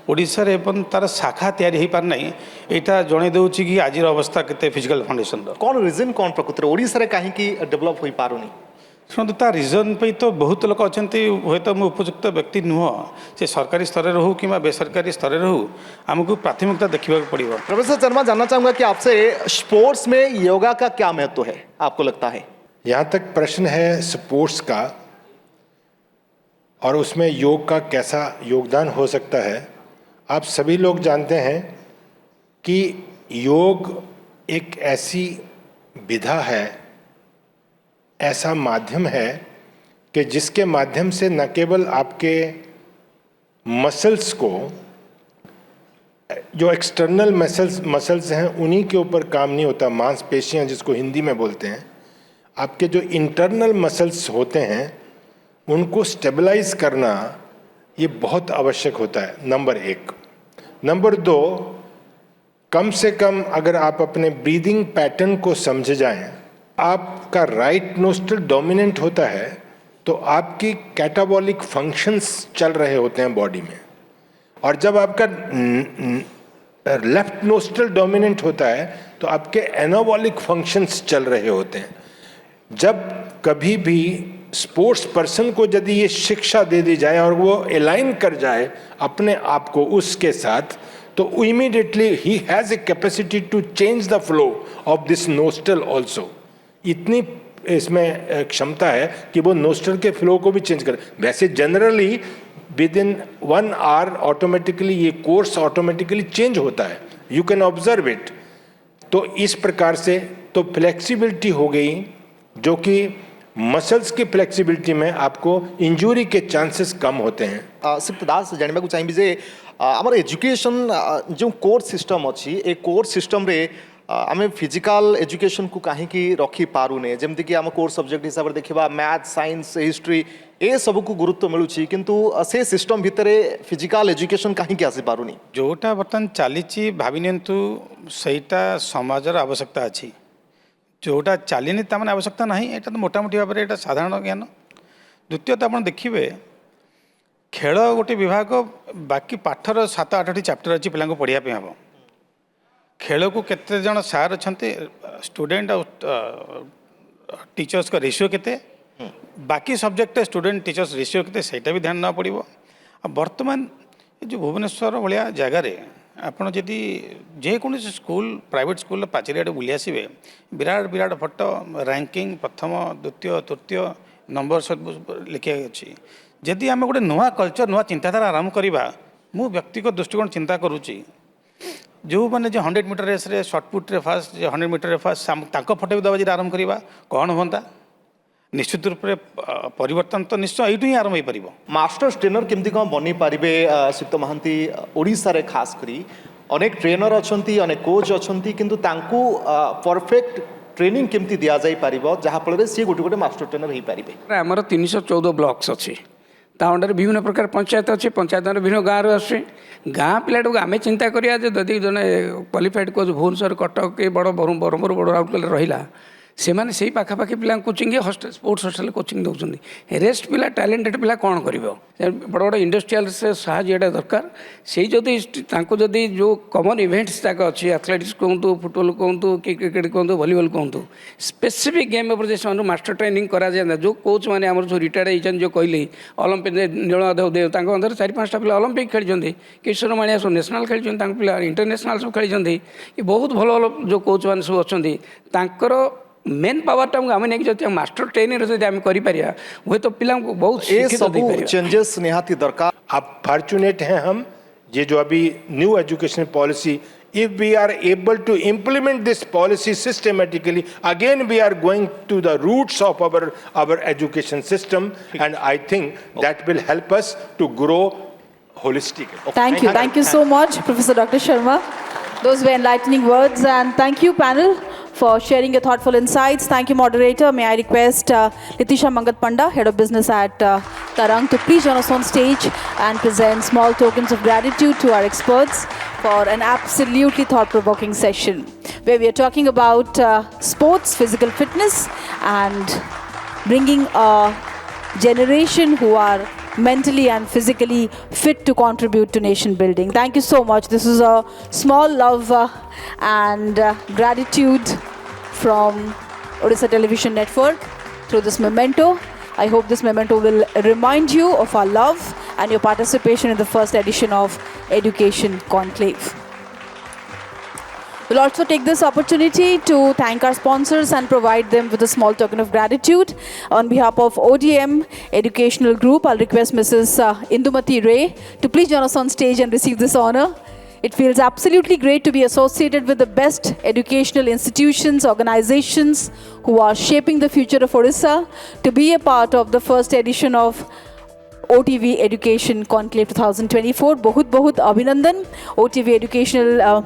ओडिशा रे एपन तार शाखा तैयारी हो पार नहीं एटा जणे देउची कि आज अवस्था केते फिजिकल फाउंडेशन कौन रीजन कौन प्रकृति ओडिशा रे काहे कि डेवलप होई पारुनी शुणु ता रिजन पे तो बहुत लोग अच्छा हे तो मुझे उपयुक्त व्यक्ति नुह से सरकारी स्तर रहू कि बेसरकारी स्तर रहू आमको प्राथमिकता देखा पड़ेगा। प्रोफेसर शर्मा जानना चाहूँगा कि आपसे स्पोर्ट्स में योगा का क्या महत्व है आपको लगता है? यहाँ तक प्रश्न है स्पोर्ट्स का और उसमें योग का कैसा योगदान हो सकता है। आप सभी लोग जानते हैं कि योग एक ऐसी विधा है, ऐसा माध्यम है कि जिसके माध्यम से न केवल आपके मसल्स को, जो एक्सटर्नल मसल्स हैं उन्हीं के ऊपर काम नहीं होता, मांसपेशियां जिसको हिंदी में बोलते हैं, आपके जो इंटरनल मसल्स होते हैं उनको स्टेबलाइज करना ये बहुत आवश्यक होता है, नंबर एक। नंबर दो, कम से कम अगर आप अपने ब्रीदिंग पैटर्न को समझ जाएं, आपका राइट नोस्ट्रल डोमिनेंट होता है तो आपकी कैटाबॉलिक फंक्शंस चल रहे होते हैं बॉडी में। और जब आपका लेफ्ट नोस्ट्रल डोमिनेंट होता है तो आपके एनाबॉलिक फंक्शंस चल रहे होते हैं। जब कभी भी स्पोर्ट्स पर्सन को यदि ये शिक्षा दे दी जाए और वो अलाइन कर जाए अपने आप को उसके साथ, तो इमीडिएटली ही has a capacity to change the flow of this nostril also. इतनी इसमें क्षमता है कि वो नोस्ट्रल के फ्लो को भी चेंज करे। वैसे generally within 1 hour automatically ये कोर्स ऑटोमेटिकली चेंज होता है, यू कैन ऑब्जर्व इट। तो इस प्रकार से तो फ्लेक्सिबिलिटी हो गई, जो कि मसल्स की फ्लेक्सिबिलिटी में आपको इंजुरी के चांसेस कम होते हैं। श्रीयुक्त दास जानवा चाहिए जे आम एजुकेशन जो कोर्स सिस्टम अच्छी ए कोर्स सिस्टम रे आम फिजिकल एजुकेशन को कहीं रखी पारुने, जमती कि आम कोर्स सब्जेक्ट हिसाब से देखा मैथ साइंस हिस्ट्री ए सब को गुरुत्व मिलूँ, किंतु से सिस्टम भितर फिजिकल एजुकेशन कहीं आसी पारुनी। जोटा बर्तमान चली भावी नियंतु सहीटा समाजर आवश्यकता अच्छी, जोटा चलनी ताने आवश्यकता ना, यहाँ तो मोटामोटी भाव में साधारण ज्ञान। द्वितीयत आप देखिए खेल गोटे विभाग, बाकी पाठर 7-8टी चैप्टर अच्छी पिला पढ़ाई हम। खेल को केते जन सार अच्छा स्टूडेंट टीचर्स का रेशियो केते, बाकी सब्जेक्ट स्टूडेंट टीचर्स रेशियो केते, सेटा भी ध्यान ना पड़ो। बर्तमान जो भुवनेश्वर भाया जगार आपड़ जदि जेकोसी स्कूल प्राइवेट स्कूल पाचेरिया बुली आसवे, विराट विराट फोटो रैंकिंग प्रथम द्वितीय तृतीय नंबर सब लिखा अच्छी। जदि आम गोटे नुआ कल्चर नुआ चिंताधारा आरंभ करवा, मु व्यक्तिगत दृष्टिकोण चिंता करुच्ची जो मैंने जो 100 मीटर रेस रे शॉर्टपुट रे फास्ट 100 मीटर रे फास्ट फोटो भी दबा जी आरंभ करवा कौन हाँ, निश्चित रूप से परिवर्तन तो निश्चय यू ही आरंभ हो पार। मास्टर ट्रेनर केमती कौन बनी पारे श्रीयुक्त महांती? ओडिशा रे खास करी अनेक ट्रेनर अच्छा अनेक कोच अच्छा, किंतु तांकू परफेक्ट ट्रेनिंग केमती दि जाई पारिबो जहाँफल सी गोटे गोटे मास्टर ट्रेनर हो पारे। आमर 314 ब्लॉक्स अच्छी, ता अंडर विभिन्न प्रकार पंचायत अच्छी, पंचायत विभिन्न गाँव आस गाँ पिलाटा को आम चिंता करिया जदि जन क्वालिफाइड कोच भुवनेश्वर कटक के बड़ ब्रह्मपुर बड़ राउरकेला रहा से मैंने से पाखापाखि पिला coaching hostel sports hostel coaching दौरान रेस्ट पिला टैलेंटेड पिला कौन कर बड़ बड़ इंडस्ट्रियल से साहय दरकार से जदि जो कमन इवेंट्स तक अच्छी एथलेटिक्स कहतु फुटबॉल कहतु कि क्रिकेट कहतु वॉलीबॉल कहतु स्पेसिफिक गेम उपर से मास्टर ट्रेनिंग करा जाए। जो कोच मैंने आम जो रिटायर्ड होती जो कहली ओलंपिक नीलमाधव देव अंदर 4-5टा पिला ओलंपिक खेली, किशोर माणिया सब नेशनल खेली, पिला इंटरनेशनल सब खेली कि बहुत भल जो कोच मैंने सब अच्छा मेन पावर टाइम आम नहीं मास्टर ट्रेनिंग जब आम कर हुए तो पिला बहुत चेंजेस निहाती दरकार। आप फॉर्चुनेट हैं हम ये जो अभी new education policy, if we are able to implement this policy systematically, again we are going to the roots of our education system, and I think that will help us to grow holistically. Thank you so much, Professor Dr. Sharma. Those were enlightening words, and thank you panel for sharing your thoughtful insights. Thank you, moderator. May I request Litisha Mangat Panda, Head of Business at Tarang, to please join us on stage and present small tokens of gratitude to our experts for an absolutely thought-provoking session where we are talking about sports, physical fitness, and bringing a generation who are mentally and physically fit to contribute to nation building. Thank you so much. This is a small love and gratitude from Odisha Television Network through this memento. I hope this memento will remind you of our love and your participation in the first edition of Education Conclave. We'll also take this opportunity to thank our sponsors and provide them with a small token of gratitude. On behalf of ODM Educational Group, I'll request Mrs. Indumati Ray to please join us on stage and receive this honor. It feels absolutely great to be associated with the best educational institutions, organizations who are shaping the future of Odisha, to be a part of the first edition of OTV Education Conclave 2024. Bahut bahut abhinandan OTV Educational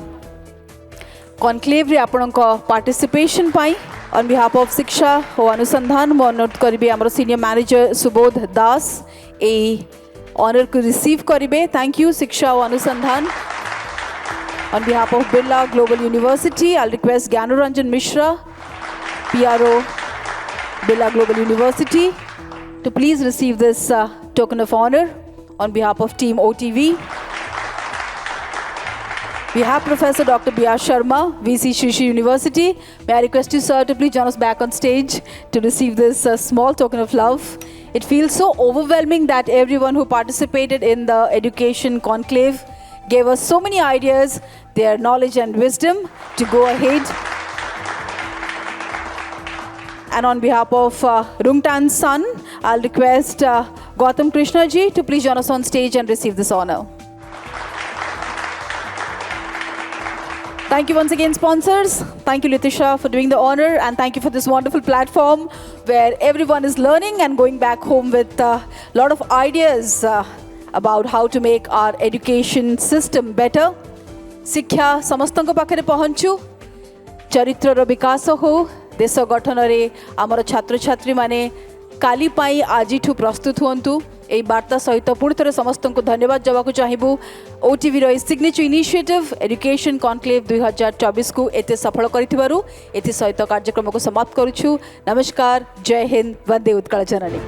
Conclave रे आपनका participation पाई। On behalf of शिक्षा और अनुसंधान मैं अनुरोध करिबे हमर senior manager Subodh दास ए honour को receive करिबे। Thank you शिक्षा और अनुसंधान। On behalf of Birla Global University, I'll request Gyanuranjan Mishra, PRO Birla Global University, to please receive this token of honor on behalf of Team OTV. We have Professor Dr. B.R. Sharma, VC Shri Shri University. May I request you, sir, to please join us back on stage to receive this small token of love. It feels so overwhelming that everyone who participated in the education conclave gave us so many ideas, their knowledge and wisdom to go ahead. And on behalf of Rungtan's son, I'll request Gautam Krishna ji to please join us on stage and receive this honor. Thank you once again, sponsors. Thank you, Litisha, for doing the honor, and thank you for this wonderful platform where everyone is learning and going back home with a lot of ideas about how to make our education system better. शिक्षा समस्तंको पाखरे पहुंचु, चरित्रर विकास हो, देश गठन रे आमर छात्र छात्री माने काली पाई आजिठु प्रस्तुत हुंतु। এই বার্তা সহিত পুଣି ଥରେ ସମସ୍ତଙ୍କୁ ଧନ୍ୟବାଦ ଦେବାକୁ ଚାହିଁବୁ। OTVର এই ସିଗ୍ନେଚର ଇନିସିଏଟିଭ୍ ଏଡୁକେସନ୍ କନକ୍ଲେଭ୍ 2024କୁ ଏତେ ସଫଳ କରିଥିବାରୁ ଏଥି ସହିତ କାର୍ଯ୍ୟକ୍ରମକୁ ସମାପ୍ତ କରୁଛୁ। ନମସ୍କାର, ଜୟ ହିନ୍ଦ, ବନ୍ଦେ ଉତ୍କଳ ଜନନୀ।